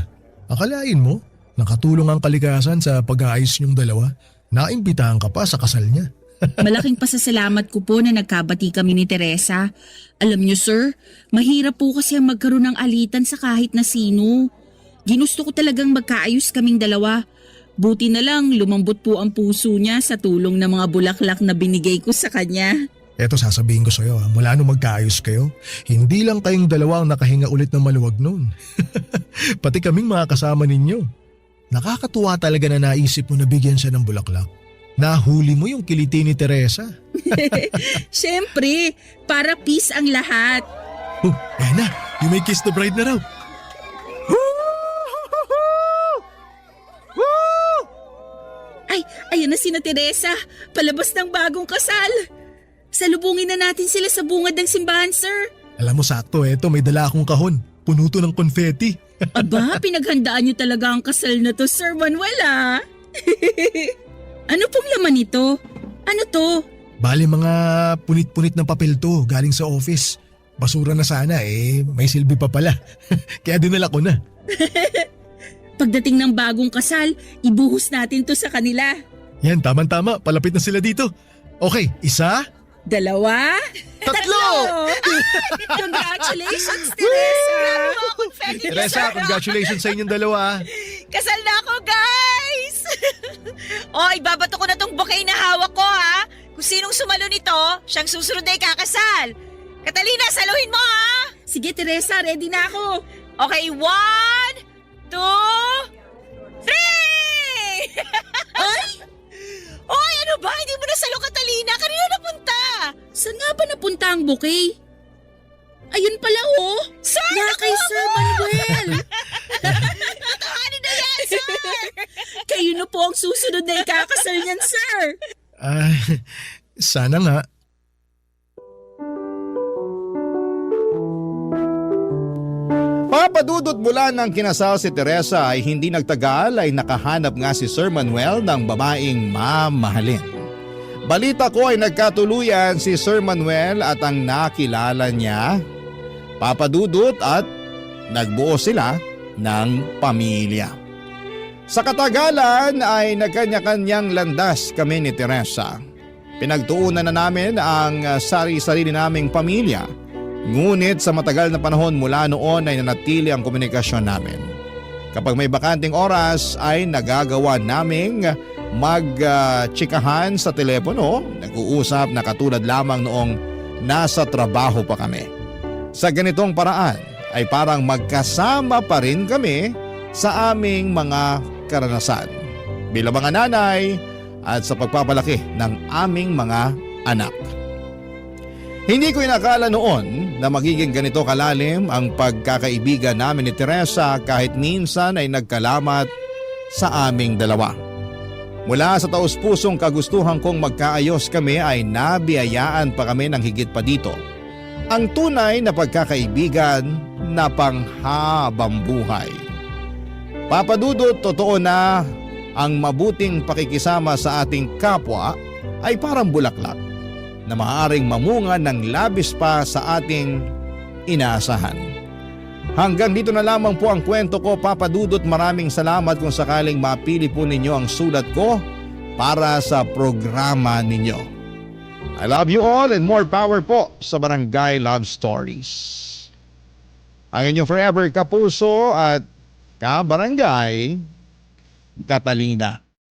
Akalain mo, nakatulong ang kalikasan sa pag-aayos niyong dalawa. Naimbitahan ka pa sa kasal niya. Malaking pasasalamat ko po na nagkabati kami ni Teresa. Alam niyo, sir, mahirap po kasi ang magkaroon ng alitan sa kahit na sino. Ginusto ko talagang magkaayos kaming dalawa. Buti na lang lumambot po ang puso niya sa tulong ng mga bulaklak na binigay ko sa kanya. Eto sasabihin ko sa'yo, mula nung magkaayos kayo, hindi lang kayong dalawa ang nakahinga ulit ng maluwag noon. Pati kaming mga kasama ninyo. Nakakatuwa talaga na naisip mo na bigyan siya ng bulaklak. Nahuli mo yung kiliti ni Teresa. Siyempre, para peace ang lahat. Oh, ayan na, you may kiss the bride na raw. Ay, ayun na sina Teresa. Palabas ng bagong kasal. Salubungin na natin sila sa bungad ng simbahan, sir. Alam mo sakto, eto may dala akong kahon. Puno to ng konfeti. Aba, pinaghandaan niyo talaga ang kasal na to, Sir Manuel, ah. Ano pong laman nito? Ano to? Bali mga punit-punit ng papel to galing sa office. Basura na sana may silbi pa pala. Kaya dinala ko na. Pagdating ng bagong kasal, ibuhos natin to sa kanila. Yan, tama-tama. Palapit na sila dito. Okay, isa, Dalawa? tatlo! Congratulations, Teresa! Teresa, congratulations sa inyong dalawa. Kasal na ako, guys! Ibabato ko na tong bouquet na hawak ko, ha? Kung sinong sumalo nito, siyang susunod na ikakasal. Catalina, saluhin mo, ha? Sige, Teresa, ready na ako. Okay, 1, 2, 3! Ay! Oy, ano ba? Hindi mo nasalo, Catalina. Kanina napunta. Saan nga ba napunta ang bouquet? Ayun pala, oh! Sir! Na kay Sir Manuel! Tatahanin na yan, sir! Kayo na po ang susunod na ikakasal niyan, sir! Sana nga. Papadudot mula ng kinasal si Teresa ay hindi nagtagal ay nakahanap nga si Sir Manuel ng babaeng mamahalin. Balita ko ay nagkatuluyan si Sir Manuel at ang nakilala niya, Papadudot, at nagbuo sila ng pamilya. Sa katagalan ay nagkanya-kanyang landas kami ni Teresa. Pinagtuunan na namin ang sarili-sarili naming pamilya. Ngunit sa matagal na panahon mula noon ay nanatili ang komunikasyon namin. Kapag may bakanting oras ay nagagawa naming mag-tsikahan sa telepono, nag-uusap na katulad lamang noong nasa trabaho pa kami. Sa ganitong paraan ay parang magkasama pa rin kami sa aming mga karanasan bilang mga nanay at sa pagpapalaki ng aming mga anak. Hindi ko inakala noon na magiging ganito kalalim ang pagkakaibigan namin ni Teresa kahit minsan ay nagkalamat sa aming dalawa. Mula sa taus-pusong kagustuhan kong magkaayos kami ay nabiyayaan pa kami ng higit pa dito. Ang tunay na pagkakaibigan na panghabang buhay. Papadudot, totoo na ang mabuting pakikisama sa ating kapwa ay parang bulaklak na maaaring mamunga ng labis pa sa ating inaasahan. Hanggang dito na lamang po ang kwento ko, Papadudot. Maraming salamat kung sakaling mapili po ninyo ang sulat ko para sa programa ninyo. I love you all and more power po sa Barangay Love Stories. Ang inyong forever kapuso at kabarangay, Catalina.